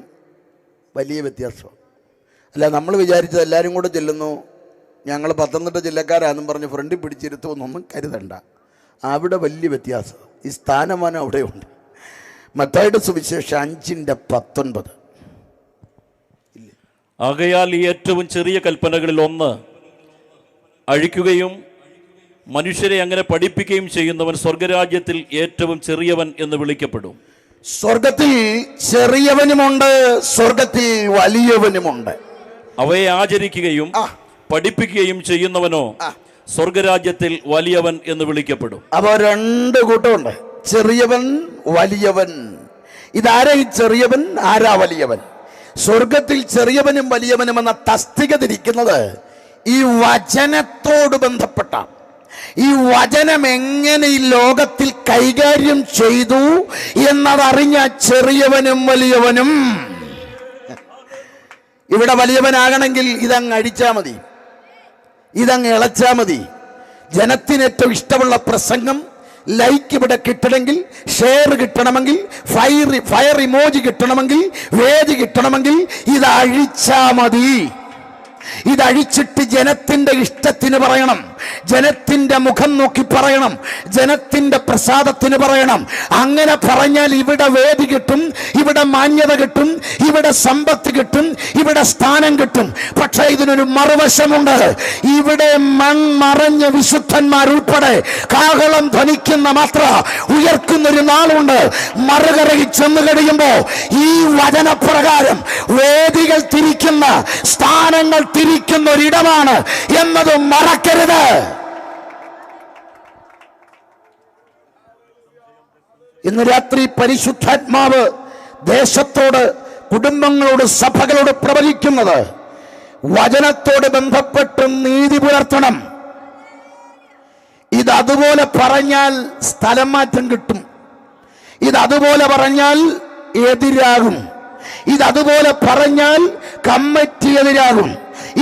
വലിയ വ്യത്യാസം. അല്ല നമ്മൾ വിചാരിച്ചത് എല്ലാവരും കൂടെ ചെല്ലുന്നു, ഞങ്ങൾ പത്തനംതിട്ട ജില്ലക്കാരാണെന്നും പറഞ്ഞ് ഫ്രണ്ടിൽ പിടിച്ചിരുത്തുമെന്നൊന്നും കരുതണ്ട. അവിടെ വലിയ വ്യത്യാസം. ഈ സ്ഥാനമാനം അവിടെയുണ്ട്. മത്തായിയുടെ സുവിശേഷം 5:19. ആകയാൽ ഈ ഏറ്റവും ചെറിയ കൽപ്പനകളിൽ ഒന്ന് അഴിക്കുകയും മനുഷ്യരെ അങ്ങനെ പഠിപ്പിക്കുകയും ചെയ്യുന്നവൻ സ്വർഗരാജ്യത്തിൽ ഏറ്റവും ചെറിയവൻ എന്ന് വിളിക്കപ്പെടും. സ്വർഗത്തിൽ ചെറിയവനുമുണ്ട്, സ്വർഗത്തിൽ വലിയവനുമുണ്ട്. അവയെ ആചരിക്കുകയും പഠിപ്പിക്കുകയും ചെയ്യുന്നവനോ സ്വർഗരാജ്യത്തിൽ വലിയവൻ എന്ന് വിളിക്കപ്പെടും. അപ്പോൾ രണ്ട് കൂട്ടമുണ്ട്, ചെറിയവൻ, വലിയവൻ. ഇതാരാ ഈ ചെറിയവൻ, ആരാ വലിയവൻ? സ്വർഗത്തിൽ ചെറിയവനും വലിയവനും എന്ന തസ്തിക തിരിക്കുന്നത് ഈ വചനത്തോട് ബന്ധപ്പെട്ട, ഈ വചനം എങ്ങനെ ഈ ലോകത്തിൽ കൈകാര്യം ചെയ്തു എന്നതറിഞ്ഞ ചെറിയവനും വലിയവനും. ഇവിടെ വലിയവനാകണമെങ്കിൽ ഇതങ്ങ് അടിച്ചാ മതി, ഇതങ്ങ് ഇളച്ചാ മതി. ജനത്തിന് ഏറ്റവും ഇഷ്ടമുള്ള പ്രസംഗം, ലൈക്ക് ഇവിടെ കിട്ടണമെങ്കിൽ, ഷെയർ കിട്ടണമെങ്കിൽ, ഫയർ ഇമോജി കിട്ടണമെങ്കിൽ, വേദി കിട്ടണമെങ്കിൽ ഇത് അഴിച്ചാ മതി. ഇതഴിച്ചിട്ട് ജനത്തിന്റെ ഇഷ്ടത്തിന് പറയണം, ജനത്തിന്റെ മുഖം നോക്കി പറയണം, ജനത്തിന്റെ പ്രസാദത്തിന് പറയണം. അങ്ങനെ പറഞ്ഞാൽ ഇവിടെ വേദി കിട്ടും, ഇവിടെ മാന്യത കിട്ടും, ഇവിടെ സമ്പത്ത് കിട്ടും, ഇവിടെ സ്ഥാനം കിട്ടും. പക്ഷേ ഇതിനൊരു മറുവശമുണ്ട്. ഇവിടെ മൺമറഞ്ഞ വിശുദ്ധന്മാരുൾപ്പെടെ കാഹളം ധ്വനിക്കുന്ന മാത്ര ഉയർക്കുന്നൊരു നാളുണ്ട്. മറുകരയിൽ ചെന്ന് കഴിയുമ്പോ ഈ വചനപ്രകാരം വേദികൾ തിരിക്കുന്ന, സ്ഥാനങ്ങൾ തിരിക്കുന്ന ഒരിടമാണ് എന്നത് മറക്കരുത്. ഇന്ന് രാത്രി പരിശുദ്ധാത്മാവ് ദേശത്തോട്, കുടുംബങ്ങളോട്, സഭകളോട് പ്രവചിക്കുന്നത് വചനത്തോട് ബന്ധപ്പെട്ട് നീതി പുലർത്തണം. ഇത് അതുപോലെ പറഞ്ഞാൽ സ്ഥലം മാറ്റം കിട്ടും, ഇത് അതുപോലെ പറഞ്ഞാൽ എതിരാകും, ഇതതുപോലെ പറഞ്ഞാൽ കമ്മിറ്റി എതിരാകും,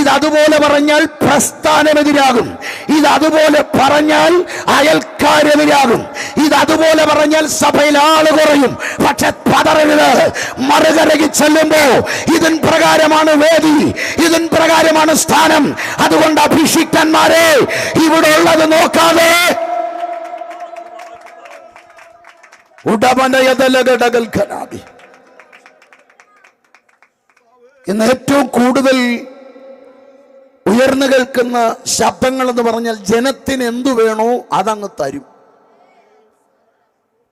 ഇതതുപോലെ പറഞ്ഞാൽ പ്രസ്ഥാനമെതിരാകും, ഇതതുപോലെ പറഞ്ഞാൽ അയൽക്കാരെതിരാകും, ഇതതുപോലെ പറഞ്ഞാൽ സഭയിൽ ആള് കുറയും. പക്ഷെ പതറരുത്. മറുകരയിൽ ചെല്ലുമ്പോ ഇതിൻ പ്രകാരമാണ് വേദി, ഇതിൻ പ്രകാരമാണ് സ്ഥാനം. അതുകൊണ്ട് അഭിഷിക്തന്മാരെ, ഇവിടെ ഉള്ളത് നോക്കാതെ ഉടമനയതലകടകൽഖനാദി. ഇന്ന് ഏറ്റവും കൂടുതൽ ഉയർന്നു കേൾക്കുന്ന ശബ്ദങ്ങൾ എന്ന് പറഞ്ഞാൽ ജനത്തിന് എന്തു വേണോ അതങ്ങ് തരും.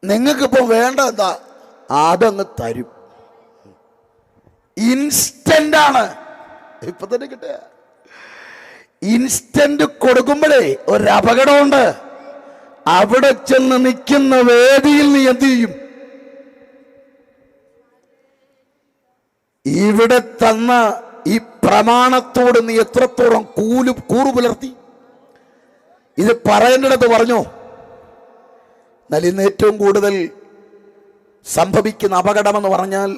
നിങ്ങൾക്കിപ്പോ വേണ്ട എന്താ അതങ്ങ് തരും. ഇൻസ്റ്റന്റ് ആണ്. ഇപ്പൊ തന്നെ കിട്ടുക. ഇൻസ്റ്റന്റ് കൊടുക്കുമ്പോഴേ ഒരു അപകടമുണ്ട്. അവിടെ ചെന്ന് നിൽക്കുന്ന വേദിയിൽ നീ എന്ത് ചെയ്യും? ഇവിടെ തന്ന ഈ പ്രമാണത്തോട് നീ എത്രത്തോളം കൂറു പുലർത്തി? ഇത് പറയേണ്ടിടത്ത് പറഞ്ഞോ? എന്നാൽ ഇന്ന് ഏറ്റവും കൂടുതൽ സംഭവിക്കുന്ന അപകടമെന്ന് പറഞ്ഞാൽ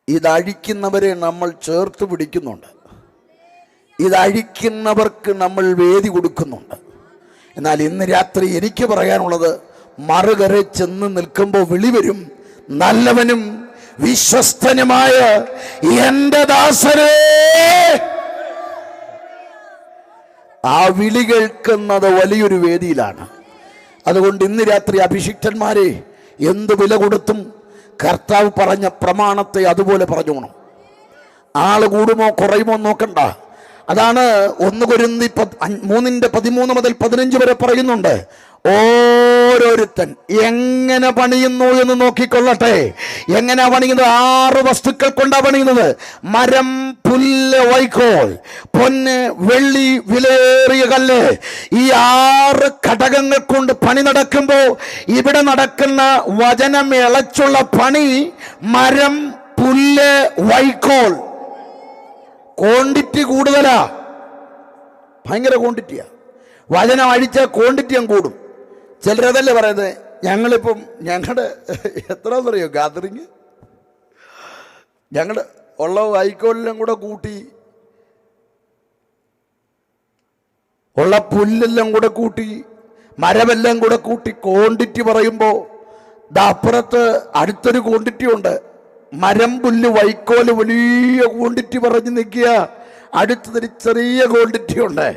ഇതഴിക്കുന്നവരെ നമ്മൾ ചേർത്ത് പിടിക്കുന്നുണ്ട്, ഇതഴിക്കുന്നവർക്ക് നമ്മൾ വേദി കൊടുക്കുന്നുണ്ട്. എന്നാൽ ഇന്ന് രാത്രി എനിക്ക് പറയാനുള്ളത്, മറുകര ചെന്ന് നിൽക്കുമ്പോൾ വിളി വരും, നല്ലവനും വിശ്വസ്തനുമായ എന്റെ ദാസരേ. ആ വിളി കേൾക്കുന്നത് വലിയൊരു വേദിയിലാണ്. അതുകൊണ്ട് ഇന്ന് രാത്രി അഭിഷിക്തന്മാരെ, എന്ത് വില കൊടുത്തും കർത്താവ് പറഞ്ഞ പ്രമാണത്തെ അതുപോലെ പറഞ്ഞോണം. ആള് കൂടുമോ കുറയുമോ നോക്കണ്ട. അതാണ് 1 കൊരിന്തി 3:13 മുതൽ 15 വരെ പറയുന്നുണ്ട്. ഓരോരുത്തൻ എങ്ങനെ പണിയുന്നു എന്ന് നോക്കിക്കൊള്ളട്ടെ. എങ്ങനെ പണിയുന്നത്? 6 വസ്തുക്കൾ കൊണ്ടാണ് പണിയുന്നത്. മരം, പുല്ല്, വൈക്കോൽ, പൊന്ന്, വെള്ളി, വിലയേറിയ കല്ല്. ഈ 6 ഘടകങ്ങൾ കൊണ്ട് പണി നടക്കുമ്പോൾ ഇവിടെ നടക്കുന്ന വചനം ഇളച്ചുള്ള പണി മരം, പുല്ല്, വൈക്കോൽ. ക്വാണ്ടിറ്റി കൂടുതലാ, ഭയങ്കര ക്വാണ്ടിറ്റിയാ. വചനം അഴിച്ച ക്വാണ്ടിറ്റി അങ്ങ് കൂടും. ചിലരതല്ലേ പറയുന്നത്, ഞങ്ങളിപ്പം ഞങ്ങളുടെ എത്രയെന്നറിയോ ഗാദറിങ്, ഞങ്ങളുടെ ഉള്ള വൈക്കോലിനും കൂടെ കൂട്ടി, ഉള്ള പുല്ലെല്ലാം കൂടെ കൂട്ടി, മരമെല്ലാം കൂടെ കൂട്ടി ക്വാണ്ടിറ്റി പറയുമ്പോൾ അപ്പുറത്ത് അടുത്തൊരു ക്വാണ്ടിറ്റി ഉണ്ട്. മരം, പുല്ല്, വൈക്കോല് വലിയ ക്വാണ്ടിറ്റി പറഞ്ഞ് നിൽക്കുക. അടുത്തൊരു ചെറിയ ക്വാണ്ടിറ്റി ഉണ്ട്.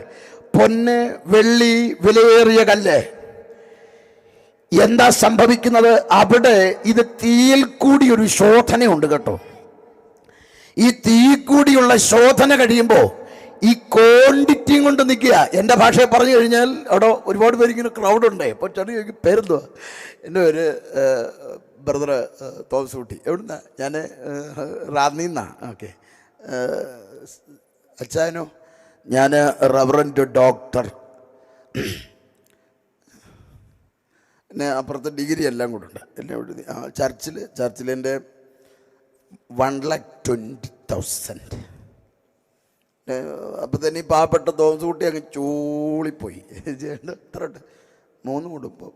പൊന്ന്, വെള്ളി, വിലയേറിയ കല്ല്. എന്താ സംഭവിക്കുന്നത്? അവിടെ ഇത് തീയിൽ കൂടി ഒരു ശോധനയുണ്ട് കേട്ടോ. ഈ തീ കൂടിയുള്ള ശോധന കഴിയുമ്പോൾ ഈ ക്വാണ്ടിറ്റിയും കൊണ്ട് നിൽക്കുക. എൻ്റെ ഭാഷയെ പറഞ്ഞു കഴിഞ്ഞാൽ അവിടെ ഒരുപാട് പേര് ഇങ്ങനെ ക്രൗഡുണ്ട്. ഇപ്പോൾ ചെറിയ പേരെന്തുവാ? എൻ്റെ പേര് ബ്രദർ തോമസ് കുട്ടി. എവിടുന്നാ? ഞാൻ റാന്നിന്നാ. ഓക്കെ. അച്ചായനോ? ഞാൻ റവറൻറ്റ് ഡോക്ടർ, പിന്നെ അപ്പുറത്തെ ഡിഗ്രി എല്ലാം കൂടെ ഉണ്ട്. എന്നെ ചർച്ചിൽ എൻ്റെ 1,20,000. അപ്പം തന്നെ ഈ പാവപ്പെട്ട തോമസ് കുട്ടി അങ്ങ് ചൂളിപ്പോയി. എത്ര 3 കുടുംബം.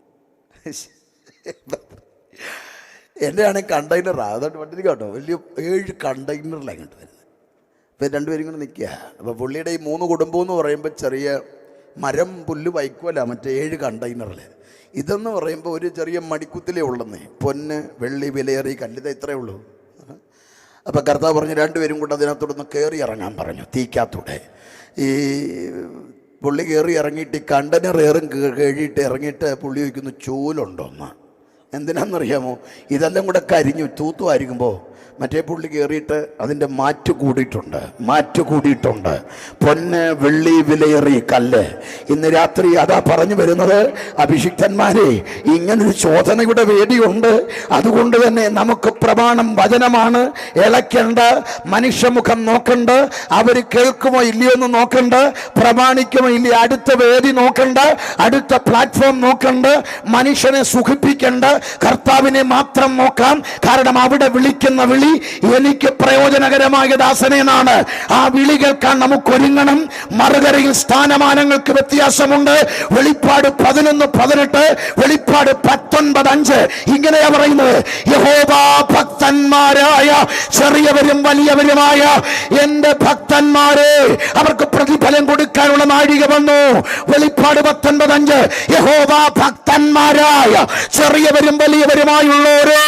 എൻ്റെ ആണെങ്കിൽ കണ്ടെയ്നർ, അതുകൊണ്ട് വണ്ടി കേട്ടോ, വലിയ 7 കണ്ടെയ്നറിലാണ് ഇങ്ങോട്ട് വരുന്നത്. ഇപ്പം 2 പേരും കൂടെ നിൽക്കുക. അപ്പോൾ പുള്ളിയുടെ ഈ 3 കുടുംബം എന്ന് പറയുമ്പോൾ ചെറിയ മരം പുല്ല് വൈക്കുമല്ല, മറ്റേ 7 കണ്ടെയ്നറിൽ. ഇതെന്ന് പറയുമ്പോൾ ഒരു ചെറിയ മടിക്കുത്തിലേ ഉള്ളന്നേ, പൊന്ന് വെള്ളി വിലയേറി കല്ലിത ഇത്രയേ ഉള്ളൂ. അപ്പം കർത്താവ് പറഞ്ഞു 2 പേരും കൂടെ അതിനകത്തോടൊന്ന് കയറി ഇറങ്ങാൻ പറഞ്ഞു, തീക്കകത്തൂടെ. ഈ പുള്ളി കയറി ഇറങ്ങിയിട്ട് ഈ കണ്ടെയ്നർ കഴിയിട്ട് ഇറങ്ങിയിട്ട് പുള്ളി ചോദിക്കുന്നു, ചൂലുണ്ടോന്ന്. എന്തിനാണെന്നറിയാമോ? ഇതെല്ലാം കൂടെ കരിഞ്ഞു തൂത്തുമായിരിക്കുമ്പോൾ മറ്റേ പുള്ളി കയറിയിട്ട് അതിൻ്റെ മാറ്റ് കൂടിയിട്ടുണ്ട്. പൊന്ന് വെള്ളി വിലയേറി കല്ല്. ഇന്ന് രാത്രി അതാ പറഞ്ഞു വരുന്നത്, അഭിഷിക്തന്മാരെ, ഇങ്ങനൊരു ചോദനയുടെ വേദിയുണ്ട്. അതുകൊണ്ട് തന്നെ നമുക്ക് പ്രമാണം വചനമാണ്. ഇളയ്ക്കണ്ട, മനുഷ്യമുഖം നോക്കണ്ട, അവർ കേൾക്കുമോ ഇല്ലയോ എന്ന് നോക്കണ്ട, പ്രമാണിക്കുമോ ഇല്ല, അടുത്ത വേദി നോക്കണ്ട, അടുത്ത പ്ലാറ്റ്ഫോം നോക്കണ്ട, മനുഷ്യനെ സുഖിപ്പിക്കണ്ട, കർത്താവിനെ മാത്രം നോക്കാം. കാരണം അവിടെ വിളിക്കുന്ന വിളി എനിക്ക് പ്രയോജനകരമായ ദാസനെന്നാണ്. ആ വിളി കേൾക്കാൻ നമുക്ക് ഒരുങ്ങണം. മറുകരയിൽ സ്ഥാനമാനങ്ങൾക്ക് വ്യത്യാസമുണ്ട്. വെളിപ്പാട് 11:18, വെളിപ്പാട് 19:5 ഇങ്ങനെയാ പറയുന്നത്, യഹോവ ഭക്തന്മാരായ ചെറിയവരും വലിയവരുമായ എൻ്റെ ഭക്തന്മാരെ അവർക്ക് പ്രതിഫലം കൊടുക്കാനുള്ള നാഴിക വന്നു. വെളിപ്പാട് 19:5, യഹോവ ഭക്തന്മാരായ ചെറിയവരും വലിയവരുമായുള്ളവരെ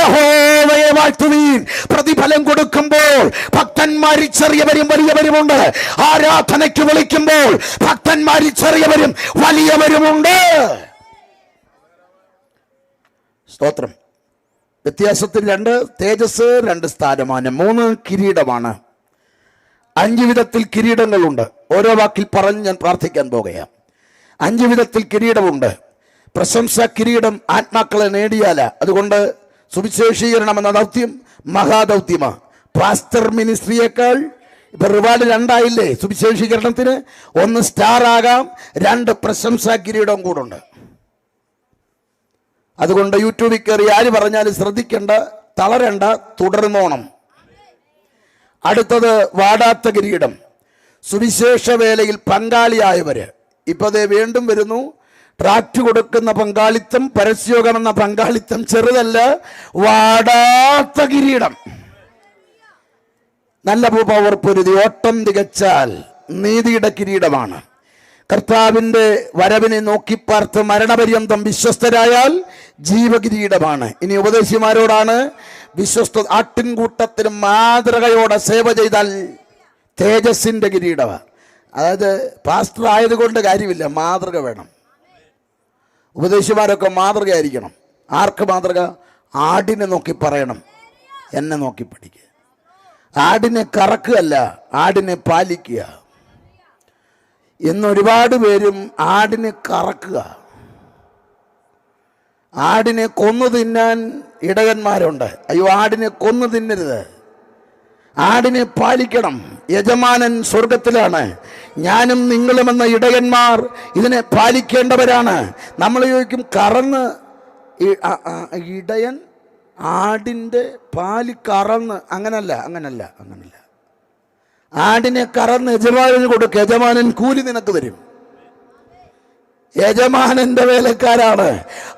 യഹോവയെ വാഴ്ത്തുവീൻ. പ്രതിഫലം കൊടുക്കുമ്പോൾ ഭക്തന്മാരിൽ ചെറിയവരും വലിയവരുമുണ്ട്. ആരാധനയ്ക്ക് വിളിക്കുമ്പോൾ ഭക്തന്മാരിൽ ചെറിയവരും വലിയവരുമുണ്ട്. സ്തോത്രം. വ്യത്യാസത്തിൽ 2 തേജസ്, 2 സ്ഥാനമാനം, 3 കിരീടമാണ്. 5 വിധത്തിൽ കിരീടങ്ങളുണ്ട്. ഓരോ വാക്കിൽ പറഞ്ഞ് ഞാൻ പ്രാർത്ഥിക്കാൻ പോകുകയാണ്. 5 വിധത്തിൽ കിരീടമുണ്ട്. പ്രശംസ കിരീടം ആത്മാക്കളെ നേടിയാല. അതുകൊണ്ട് സുവിശേഷീകരണം എന്ന ദൗത്യം മഹാദൗത്യമാണ്. പാസ്റ്റർ മിനിസ്ട്രിയേക്കാൾ ഇപ്പൊ റിവാർഡ് 2 ആയില്ലേ സുവിശേഷീകരണത്തിന്. 1 സ്റ്റാർ ആകാം, 2 പ്രശംസാ കിരീടം കൂടുണ്ട്. അതുകൊണ്ട് യൂട്യൂബിൽ കയറി ആര് പറഞ്ഞാലും ശ്രദ്ധിക്കേണ്ട, തളരണ്ട, തുടർന്നോണം. അടുത്തത് വാടാത്ത കിരീടം. സുവിശേഷ വേലയിൽ പങ്കാളിയായവര് ഇപ്പൊ അതേ വീണ്ടും വരുന്നു. ട്രാക്ട് കൊടുക്കുന്ന പങ്കാളിത്തം, പരസ്യോഗം എന്ന പങ്കാളിത്തം ചെറുതല്ല, വാടാത്ത കിരീടം. നല്ല പവർ പൊരുതി ഓട്ടം തികച്ചാൽ നീതിയുടെ കിരീടമാണ്. കർത്താവിൻ്റെ വരവിനെ നോക്കിപ്പാർത്ത് മരണപര്യന്തം വിശ്വസ്തരായാൽ ജീവകിരീടമാണ്. ഇനി ഉപദേശിമാരോടാണ്, വിശ്വസ്ത ആട്ടിൻകൂട്ടത്തിന് മാതൃകയോടെ സേവ ചെയ്താൽ തേജസ്സിൻ്റെ കിരീടമാണ്. അതായത് പാസ്റ്റർ ആയതുകൊണ്ട് കാര്യമില്ല, മാതൃക വേണം. ഉപദേശിമാരൊക്കെ മാതൃകയായിരിക്കണം. ആർക്ക് മാതൃക? ആടിനെ നോക്കി പറയണം, എന്നെ നോക്കി പഠിക്കുക. ആടിനെ കറക്കുകയല്ല, ആടിനെ പാലിക്കുക. ഇന്ന് ഒരുപാട് പേരും ആടിനെ കറക്കുക. ആടിനെ കൊന്നു തിന്നാൻ ഇടയന്മാരുണ്ട്. അയ്യോ, ആടിനെ കൊന്നു തിന്നരുത്, ആടിനെ പാലിക്കണം. യജമാനൻ സ്വർഗത്തിലാണ്, ഞാനും നിങ്ങളുമെന്ന ഇടയന്മാർ ഇതിനെ പാലിക്കേണ്ടവരാണ്. നമ്മൾ ചോദിക്കും, കറന്ന് ഇടയൻ ആടിൻ്റെ പാല് കറന്ന്, അങ്ങനല്ല. ആടിനെ കറന്ന് യജമാനന് കൊടുക്കുക, യജമാനൻ കൂലി നിനക്ക് തരും. യജമാനന്റെ വേലക്കാരാണ്.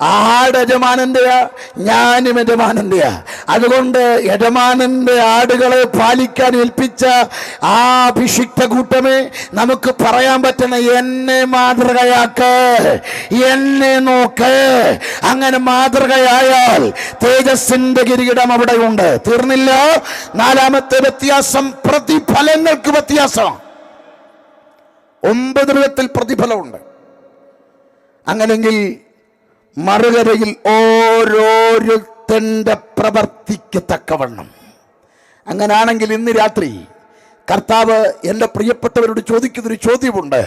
ആട് യജമാനന്റെയാ, ഞാനും യജമാനന്റെയാ. അതുകൊണ്ട് യജമാനന്റെ ആടുകളെ പാലിക്കാൻ ഏൽപ്പിച്ച ആ അഭിഷിക്ത കൂട്ടമേ, നമുക്ക് പറയാൻ പറ്റണ, എന്നെ മാതൃകയാക്ക്, എന്നെ നോക്ക്. അങ്ങനെ മാതൃകയായാൽ തേജസ്സിന്റെ കിരീടം അവിടെയുണ്ട്. തീർന്നില്ല. 4ാമത്തെ വ്യത്യാസം, പ്രതിഫലങ്ങൾക്ക് വ്യത്യാസം. 9 വിധത്തിൽ പ്രതിഫലമുണ്ട്. അങ്ങനെങ്കിൽ മറുകരയിൽ ഓരോരുത്തൻ്റെ പ്രവർത്തിക്ക് തക്കവണ്ണം. അങ്ങനാണെങ്കിൽ ഇന്ന് രാത്രി കർത്താവ് എൻ്റെ പ്രിയപ്പെട്ടവരോട് ചോദിക്കുന്നൊരു ചോദ്യമുണ്ട്.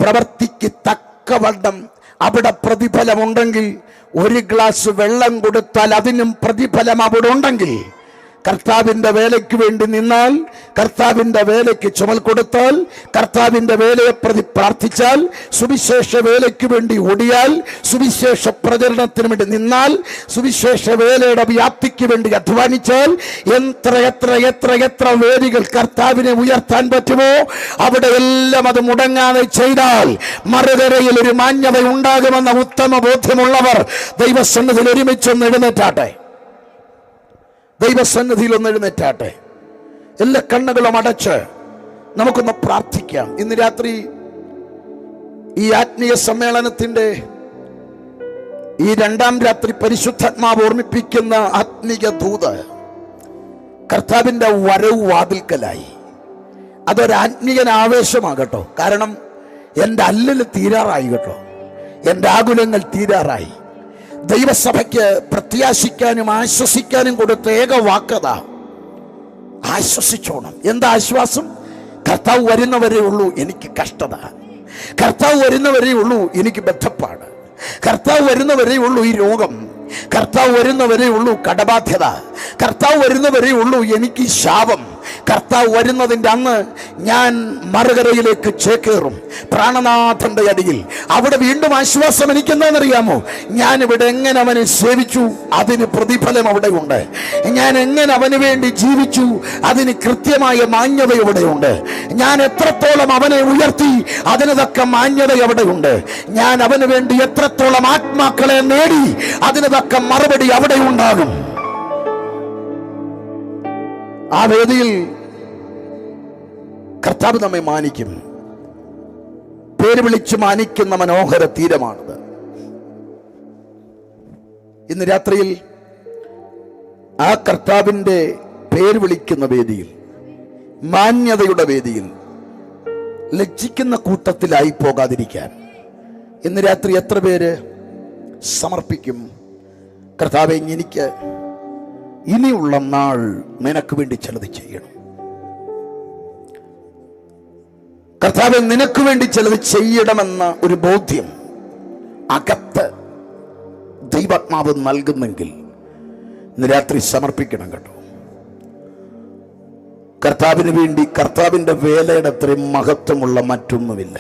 പ്രവർത്തിക്ക് തക്കവണ്ണം അവിടെ പ്രതിഫലമുണ്ടെങ്കിൽ, 1 ഗ്ലാസ് വെള്ളം കൊടുത്താൽ അതിനും പ്രതിഫലം അവിടെ ഉണ്ടെങ്കിൽ, കർത്താവിന്റെ വേലയ്ക്ക് വേണ്ടി നിന്നാൽ, കർത്താവിന്റെ വേലയ്ക്ക് ചുമൽ കൊടുത്താൽ, കർത്താവിന്റെ വേലയെ പ്രതി പ്രാർത്ഥിച്ചാൽ, സുവിശേഷ വേലയ്ക്ക് വേണ്ടി ഓടിയാൽ, സുവിശേഷ പ്രചരണത്തിന് വേണ്ടി നിന്നാൽ, സുവിശേഷ വേലയുടെ വ്യാപ്തിക്ക് വേണ്ടി അധ്വാനിച്ചാൽ, എത്ര എത്ര എത്ര എത്ര വേദികൾ കർത്താവിനെ ഉയർത്താൻ പറ്റുമോ അവിടെ എല്ലാം അത് മുടങ്ങാതെ ചെയ്താൽ മറുകരയിൽ ഒരു മാന്യത ഉണ്ടാകുമെന്ന ഉത്തമ ബോധ്യമുള്ളവർ ദൈവസന്നിധിയിൽ ഒരുമിച്ചൊന്ന് എഴുന്നേറ്റാട്ടെ. ദൈവസന്നിധിയിൽ ഒന്ന് എഴുന്നേറ്റാട്ടെ. എല്ലാ കണ്ണുകളും അടച്ച് നമുക്കൊന്ന് പ്രാർത്ഥിക്കാം. ഇന്ന് രാത്രി ഈ ആത്മീയ സമ്മേളനത്തിന്റെ ഈ രണ്ടാം രാത്രി പരിശുദ്ധാത്മാവ് ഓർമ്മിപ്പിക്കുന്ന ആത്മീയ ദൂത് കർത്താവിന്റെ വരവ് വാതിൽക്കലായി. അതൊരു ആത്മീയൻ ആവേശമാകട്ടോ. കാരണം എൻ്റെ അല്ലല് തീരാറായി കേട്ടോ, എൻ്റെ ആകുലങ്ങൾ തീരാറായി. ദൈവസഭയ്ക്ക് പ്രത്യാശിക്കാനും ആശ്വസിക്കാനും കൊടുത്ത ഏക വാക്കത ആശ്വസിച്ചോണം. എന്താ ആശ്വാസം? കർത്താവ് വരുന്നവരേ ഉള്ളൂ എനിക്ക് കഷ്ടത, കർത്താവ് വരുന്നവരേ ഉള്ളൂ എനിക്ക് ബദ്ധപ്പാട്, കർത്താവ് വരുന്നവരേ ഉള്ളൂ ഈ രോഗം, കർത്താവ് വരുന്നവരേ ഉള്ളൂ കടബാധ്യത, കർത്താവ് വരുന്നവരേ ഉള്ളൂ എനിക്ക് ശാപം. കർത്താവ് വരുന്നതിൻ്റെ അന്ന് ഞാൻ മറുകരയിലേക്ക് ചേക്കേറും, പ്രാണനാഥന്റെ അടിയിൽ. അവിടെ വീണ്ടും ആശ്വാസം എനിക്കെന്താണെന്നറിയാമോ? ഞാനിവിടെ എങ്ങനെ അവനെ സേവിച്ചു അതിന് പ്രതിഫലം അവിടെ ഉണ്ട്. ഞാൻ എങ്ങനെ അവന് വേണ്ടി ജീവിച്ചു അതിന് കൃത്യമായ മാന്യത അവിടെയുണ്ട്. ഞാൻ എത്രത്തോളം അവനെ ഉയർത്തി അതിന് തക്ക മാന്യത അവിടെയുണ്ട്. ഞാൻ അവന് വേണ്ടി എത്രത്തോളം ആത്മാക്കളെ നേടി അതിന് തക്ക മറുപടി അവിടെ ഉണ്ടാകും. ആ വേദിയിൽ കർത്താവ് നമ്മെ മാനിക്കും. പേര് വിളിച്ച് മാനിക്കുന്ന മനോഹര തീരമാണിത്. ഇന്ന് രാത്രിയിൽ ആ കർത്താവിൻ്റെ പേര് വിളിക്കുന്ന വേദിയിൽ, മാന്യതയുടെ വേദിയിൽ ലജ്ജിക്കുന്ന കൂട്ടത്തിലായി പോകാതിരിക്കാൻ ഇന്ന് രാത്രി എത്ര പേര് സമർപ്പിക്കും? കർത്താവേ, എനിക്ക് ഇനിയുള്ള നാൾ നിനക്ക് വേണ്ടി ചിലത് ചെയ്യണം. കർത്താവേ, നിനക്ക് വേണ്ടി ചിലത് ചെയ്യണമെന്ന ഒരു ബോധ്യം അകത്ത് ദൈവാത്മാവ് നൽകുന്നെങ്കിൽ ഇന്ന് രാത്രി സമർപ്പിക്കണം കേട്ടോ. കർത്താവിന് വേണ്ടി കർത്താവിൻ്റെ വേലയുടെ അത്രയും മഹത്വമുള്ള മറ്റൊന്നുമില്ല.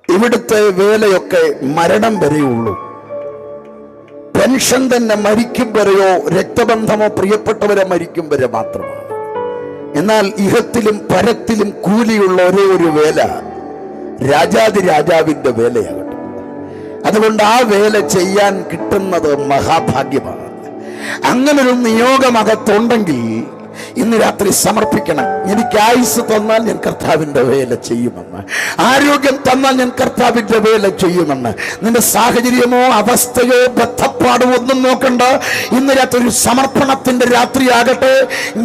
ഇവിടുത്തെ വേലയൊക്കെ മരണം വരെയുള്ളൂ. പെൻഷൻ തന്നെ മരിക്കും വരെയോ രക്തബന്ധമോ പ്രിയപ്പെട്ടവരെ മരിക്കും വരെ മാത്രമാണ്. എന്നാൽ ഇഹത്തിലും പരത്തിലും കൂലിയുള്ള ഒരേ ഒരു വേല രാജാതിരാജാവിന്റെ വേലയാകട്ടെ. അതുകൊണ്ട് ആ വേല ചെയ്യാൻ കിട്ടുന്നത് മഹാഭാഗ്യമാണ്. അങ്ങനൊരു നിയോഗമകത്തുണ്ടെങ്കിൽ ഇന്ന് രാത്രി സമർപ്പിക്കണം. എനിക്ക് ആയുസ് തന്നാൽ ഞാൻ കർത്താവിന്റെ വേല ചെയ്യുമെന്ന്, ആരോഗ്യം തന്നാൽ ഞാൻ കർത്താവിന്റെ വേല ചെയ്യുമെന്ന്. നിന്റെ സാഹചര്യമോ അവസ്ഥയോ ബദ്ധപ്പാടോ ഒന്നും നോക്കണ്ട. ഇന്ന് രാത്രി ഒരു സമർപ്പണത്തിന്റെ രാത്രിയാകട്ടെ.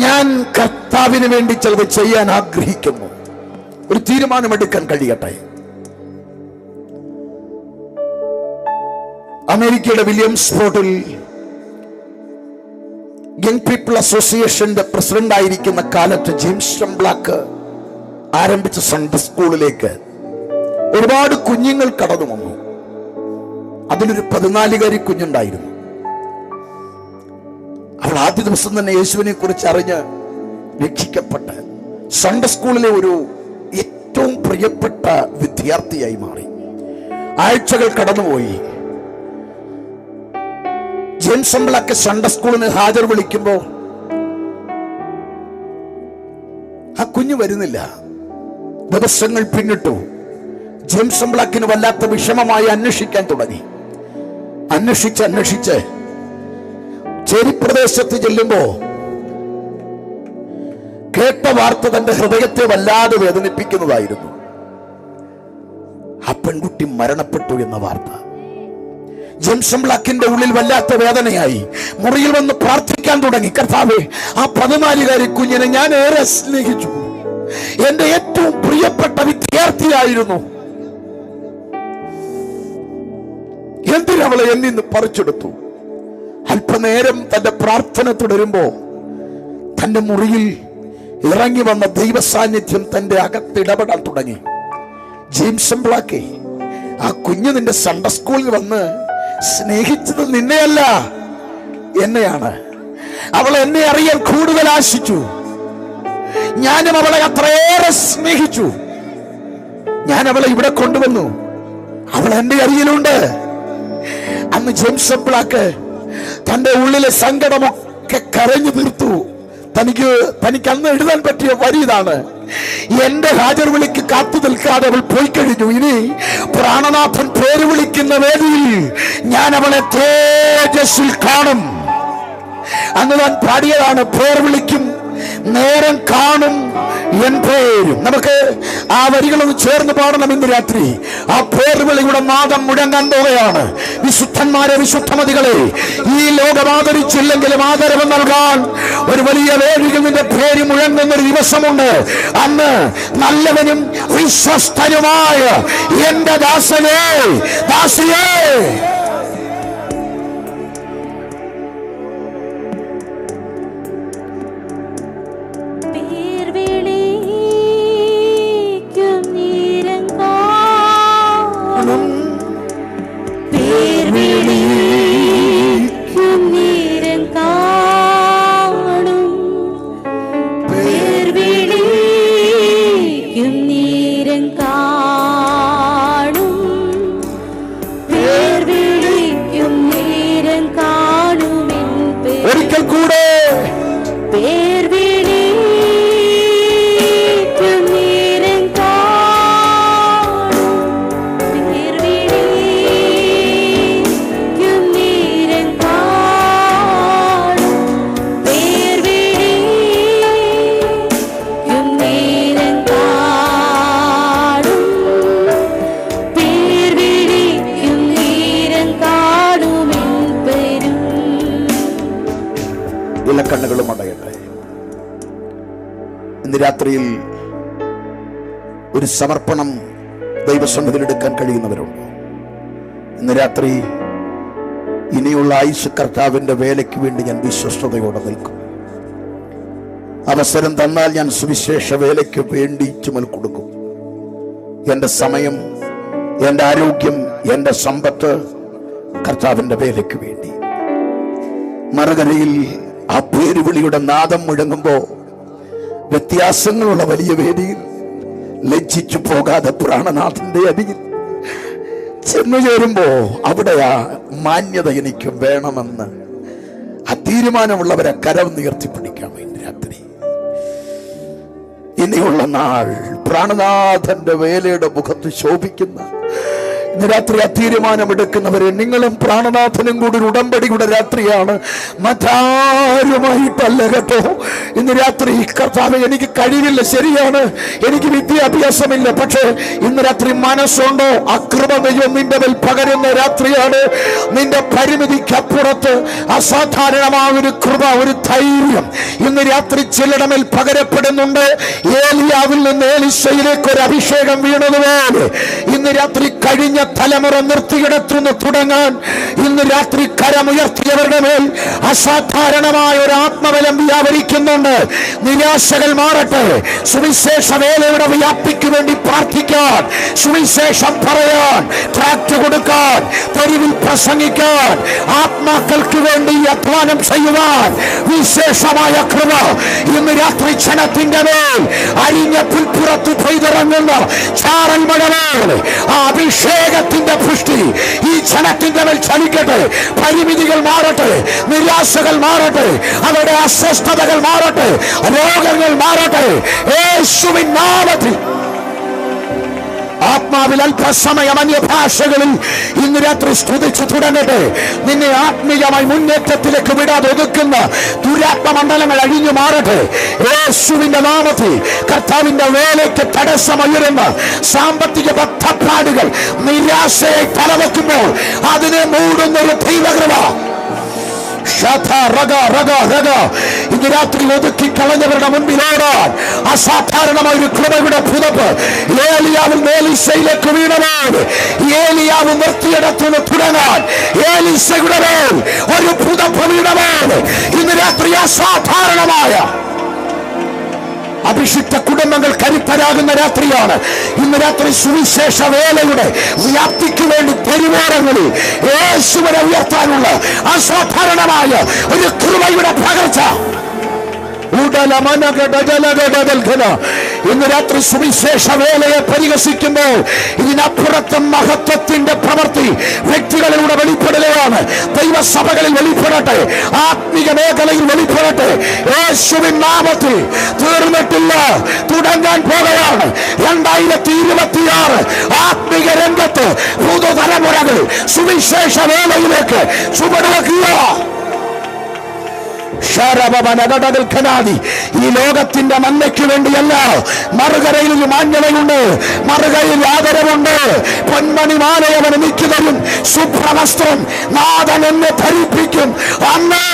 ഞാൻ കർത്താവിന് വേണ്ടി ചിലത് ചെയ്യാൻ ആഗ്രഹിക്കുന്നു. ഒരു തീരുമാനമെടുക്കാൻ കഴിയട്ടെ. അമേരിക്കയുടെ വില്യംസ്ബോർഡിൽ യങ് പീപ്പിൾ അസോസിയേഷന്റെ പ്രസിഡന്റ് ആയിരിക്കുന്ന കാലത്ത് ജെയിംസ് ഷംബ്ലാക്ക് ആരംഭിച്ച സൺഡേ സ്കൂളിലേക്ക് ഒരുപാട് കുഞ്ഞുങ്ങൾ കടന്നു വന്നു. അതിലൊരു 14-കാരി കുഞ്ഞുണ്ടായിരുന്നു. അവൾ ആദ്യ ദിവസം തന്നെ യേശുവിനെ കുറിച്ച് അറിഞ്ഞ് രക്ഷിക്കപ്പെട്ട് സൺഡേ സ്കൂളിലെ ഒരു ഏറ്റവും പ്രിയപ്പെട്ട വിദ്യാർത്ഥിയായി മാറി. ആഴ്ചകൾ കടന്നുപോയി. ജെയിംസ് ഷംബ്ലാക്ക് സൺഡേ സ്കൂളിന് ഹാജർ വിളിക്കുമ്പോൾ ആ കുഞ്ഞു വരുന്നില്ല. ദിവസങ്ങൾ പിന്നിട്ടു. ജെയിംസ് ഷംബ്ലാക്കിന് വല്ലാത്ത വിഷമമായി അന്വേഷിക്കാൻ തുടങ്ങി. അന്വേഷിച്ച് ചേരിപ്രദേശത്ത് ചെല്ലുമ്പോ കേട്ട വാർത്ത തന്റെ ഹൃദയത്തെ വല്ലാതെ വേദനിപ്പിക്കുന്നതായിരുന്നു. ആ പെൺകുട്ടി മരണപ്പെട്ടു എന്ന വാർത്ത ജെയിംസ് ഷംബ്ലാക്കിന്റെ ഉള്ളിൽ വല്ലാത്ത വേദനയായി. മുറിയിൽ വന്ന് പ്രാർത്ഥിക്കാൻ തുടങ്ങി. കർത്താവേ, ആ 14-കാരി കുഞ്ഞിനെ ഞാൻ ഏറെ സ്നേഹിച്ചു. എന്റെ ഏറ്റവും പ്രിയപ്പെട്ട വിദ്യാർത്ഥിയായിരുന്നു. എന്തിനവളെ എന്നിന്ന് പറിച്ചെടുത്തു. അല്പനേരം തന്റെ പ്രാർത്ഥന തുടരുമ്പോ തന്റെ മുറിയിൽ ഇറങ്ങി വന്ന ദൈവസാന്നിധ്യം തന്റെ അകത്തിടപെടാൻ തുടങ്ങി. ജെയിംസ് ഷംബ്ലാക്കെ, ആ കുഞ്ഞ് നിന്റെ സൺഡേ സ്കൂളിൽ വന്ന് സ്നേഹിച്ചത് നിന്നെയല്ല, എന്നെയാണ്. അവൾ എന്നെ അറിയാൻ കൂടുതൽ ആശിച്ചു. ഞാനും അവളെ അത്രയേറെ സ്നേഹിച്ചു. ഞാൻ അവളെ ഇവിടെ കൊണ്ടുവന്നു. അവൾ എന്റെ അരികിലുണ്ട്. അന്ന് ജെയിംസ് ബ്ലാക്ക് തന്റെ ഉള്ളിലെ സങ്കടമൊക്കെ കരഞ്ഞു തീർത്തു. തനിക്ക് അന്ന് എഴുതാൻ പറ്റിയ വരി ഇതാണ്: എന്റെ ഹാജർ വിളിക്ക് കാത്തു നിൽക്കാതെ അവൾ പോയി കഴിഞ്ഞു. ഇനി പ്രാണനാഥൻ പേര് വിളിക്കുന്ന വേദിയിൽ ഞാൻ അവളെ തേജസ്സിൽ കാണും. അന്ന് ഞാൻ പാടിയതാണ്: പേർ വിളിക്കും നേരം കാണും എൻ പേരും. നമുക്ക് ആ വരികളൊന്ന് ചേർന്ന് പാടണം ഇന്ന് രാത്രി. ആ പേർവിളിയുടെ നാദം മുഴങ്ങാൻ പോവുകയാണ്. വിശുദ്ധന്മാരെ, വിശുദ്ധമതികളെ, ഈ ലോകം ആദരിച്ചില്ലെങ്കിലും ആദരവ് നൽകാൻ ഒരു വലിയ വേദിയിൽ നിന്റെ പേര് മുഴങ്ങുന്ന ഒരു ദിവസമുണ്ട്. അന്ന് നല്ലവനും വിശ്വസ്തനുമായ എന്റെ ദാസനേ, ദാസിയേ, ഒരിക്കൽ കൂടെ കണ്ണുകളും അടയട്ടെ. ഇന്ന് രാത്രിയിൽ ഒരു സമർപ്പണം ദൈവസന്നിധിയിൽ എടുക്കാൻ കഴിയുന്നവരുണ്ട്. ഇന്ന് രാത്രി ഇനിയുള്ള ആയുസ് കർത്താവിന്റെ വേലയ്ക്ക് വേണ്ടി ഞാൻ വിശ്വസ്തയോടെ നിൽക്കും. അവസരം തന്നാൽ ഞാൻ സുവിശേഷ വേലയ്ക്ക് വേണ്ടി ചുമൽ കൊടുക്കും. എന്റെ സമയം, എന്റെ ആരോഗ്യം, എന്റെ സമ്പത്ത് കർത്താവിന്റെ വേലയ്ക്ക് വേണ്ടി. മറുകരയിൽ ആ പേരുവിളിയുടെ നാദം മുഴങ്ങുമ്പോ വ്യത്യാസങ്ങളുള്ള വലിയ വേദിയിൽ ലജ്ജിച്ചു പോകാതെ പ്രാണനാഥന്റെ അരികിൽ ചെന്നു ചേരുമ്പോ അവിടെ ആ മാന്യത എനിക്ക് വേണമെന്ന് ആ തീരുമാനമുള്ളവരെ കരം ഉയർത്തിപ്പിടിക്കാം. ഇന്ന് രാത്രി, ഇനിയുള്ള നാൾ പ്രാണനാഥന്റെ വേലയുടെ മുഖത്ത് ശോഭിക്കുന്ന ഇന്ന് രാത്രി ആ തീരുമാനമെടുക്കുന്നവരെ, നിങ്ങളും പ്രാണനാഥനും കൂടി ഒരു ഉടമ്പടിയുടെ രാത്രിയാണ്, മറ്റാരുമായിട്ടല്ല കേട്ടോ. ഇന്ന് രാത്രി കർത്താവേ, എനിക്ക് കഴിവില്ല, ശരിയാണ്, എനിക്ക് വിദ്യാഭ്യാസമില്ല, പക്ഷേ ഇന്ന് രാത്രി മനസ്സുണ്ടോ ആ കൃപ ദൈവം നിന്റെ മേൽ പകരുന്ന രാത്രിയാണ്. നിന്റെ പരിമിതിക്കപ്പുറത്ത് അസാധാരണമായ ഒരു കൃപ, ഒരു ധൈര്യം ഇന്ന് രാത്രി ചിലരുടെ മേൽ പകരപ്പെടുന്നുണ്ട്. ഏലിയാവിൽ നിന്ന് എലീശയിലേക്ക് ഒരു അഭിഷേകം വീണതുപോലെ ഇന്ന് രാത്രി കഴിഞ്ഞ തലമുറ നിർത്തിയിടത്തുനിന്ന് തുടങ്ങാൻ ഇന്ന് രാത്രി കരമുയർത്തിയവരുടെ മേൽ അസാധാരണമായ ഒരു ആത്മബലം വ്യാപരിക്കുന്നുണ്ട്. നിരാശകൾ മാറട്ടെ. സുവിശേഷ വേലയുടെ വ്യാപ്തിക്ക് വേണ്ടി പ്രാർത്ഥിക്കാൻ, സുവിശേഷം പറയാൻ, ട്രാക്ട് കൊടുക്കാൻ, തെരുവിൽ പ്രസംഗിക്കാൻ, ആത്മാക്കൾക്ക് വേണ്ടി അധ്വാനം ചെയ്യുവാൻ വിശേഷമായ കൃപ ഇന്ന് രാത്രി ജനത്തിന്റെ മേൽ അരിഞ്ഞ പുൽപ്പുറത്ത് പെയ്തിറങ്ങുന്ന ചാറൽ മഴ പോലെ ആ അഭിഷേകത്തിന്റെ പുഷ്ടി ഈ ജനത്തിന്റെ മേൽ ചലിക്കട്ടെ. പരിമിതികൾ മാറട്ടെ, നിരാശകൾ മാറട്ടെ, അവരുടെ അസ്വസ്ഥതകൾ മാറട്ടെ, രോഗങ്ങൾ മാറട്ടെ. യേശുവിൻ നാമത്തിൽ ആത്മാവിൽ അല്പസമയം അന്യഭാഷകളിൽ ഇന്ന് രാത്രി സ്തുതിച്ചു തുടങ്ങട്ടെ. നിന്നെ ആത്മീയമായി മുന്നേറ്റത്തിലേക്ക് വിടാതെ ഒതുക്കുന്ന ദുരാത്മമണ്ഡലങ്ങൾ അഴിഞ്ഞു മാറട്ടെ. യേശുവിന്റെ നാമത്തിൽ കർത്താവിന്റെ വേലയ്ക്ക് തടസ്സമുയരുന്ന സാമ്പത്തിക ബദ്ധപ്പാടുകൾ നിരാശയെ തലവെക്കുമ്പോൾ അതിനെ മൂടുന്നൊരു ദൈവകൃപ ഇന്ന് രാത്രി ഒതുക്കി കളഞ്ഞവരുടെ മുൻപിലോടാൻ അസാധാരണമായ ഒരു കൃപയുടെ പുതപ്പ് ഏലിയാവിൽ എലീശയിലേക്ക് വീണതാണ്. ഏലിയാവ് നിർത്തിയിടത്തുനിന്ന് തുടങ്ങാൻ എലീശയുടെ മേൽ ഒരു പുതപ്പ് വീണതാണ്. ഇന്ന് രാത്രി അസാധാരണമായ അഭിഷിക്ത കുടുംബങ്ങൾ കരുത്തരാകുന്ന രാത്രിയാണ് ഇന്ന് രാത്രി. സുവിശേഷ വേലയുടെ വ്യാപ്തിക്ക് വേണ്ടി തെരുവോരങ്ങളിൽ യേശുവിനെ ഉയർത്താനുള്ള അസാധാരണമായ ഒരു കൃപയുടെ പകർച്ച ഇന്ന് രാത്രി സുവിശേഷ വേലയെ പരിഹസിക്കുമ്പോൾ ഇതിനപ്പുറത്തും മഹത്വത്തിന്റെ പ്രവൃത്തി വ്യക്തികളിലൂടെ വെളിപ്പെടുകയാണ്. ദൈവസഭകളിൽ വെളിപ്പെടട്ടെ, ആത്മീക മേഖലയിൽ വെളിപ്പെടട്ടെ. യേശുവിൻ നാമത്തിൽ തീർന്നിട്ടില്ല, തുടങ്ങാൻ പോകുകയാണ് 2026. ആത്മീക രംഗത്ത് പുതുതലമുറകൾ സുവിശേഷ വേലയിലേക്ക് ചുവടുവെക്കുക. ഈ ലോകത്തിന്റെ നന്മയ്ക്ക് വേണ്ടിയല്ല. മറുകരയിൽ ഒരു മാന്യതയുണ്ട്, മറുകരയിൽ ആദരവുണ്ട്. പൊന്മണിമാലയവന് മിക്കതരും ശുഭ്രവസ്ത്രം നാഥൻ എന്നെ ധരിപ്പിക്കും. അന്ന്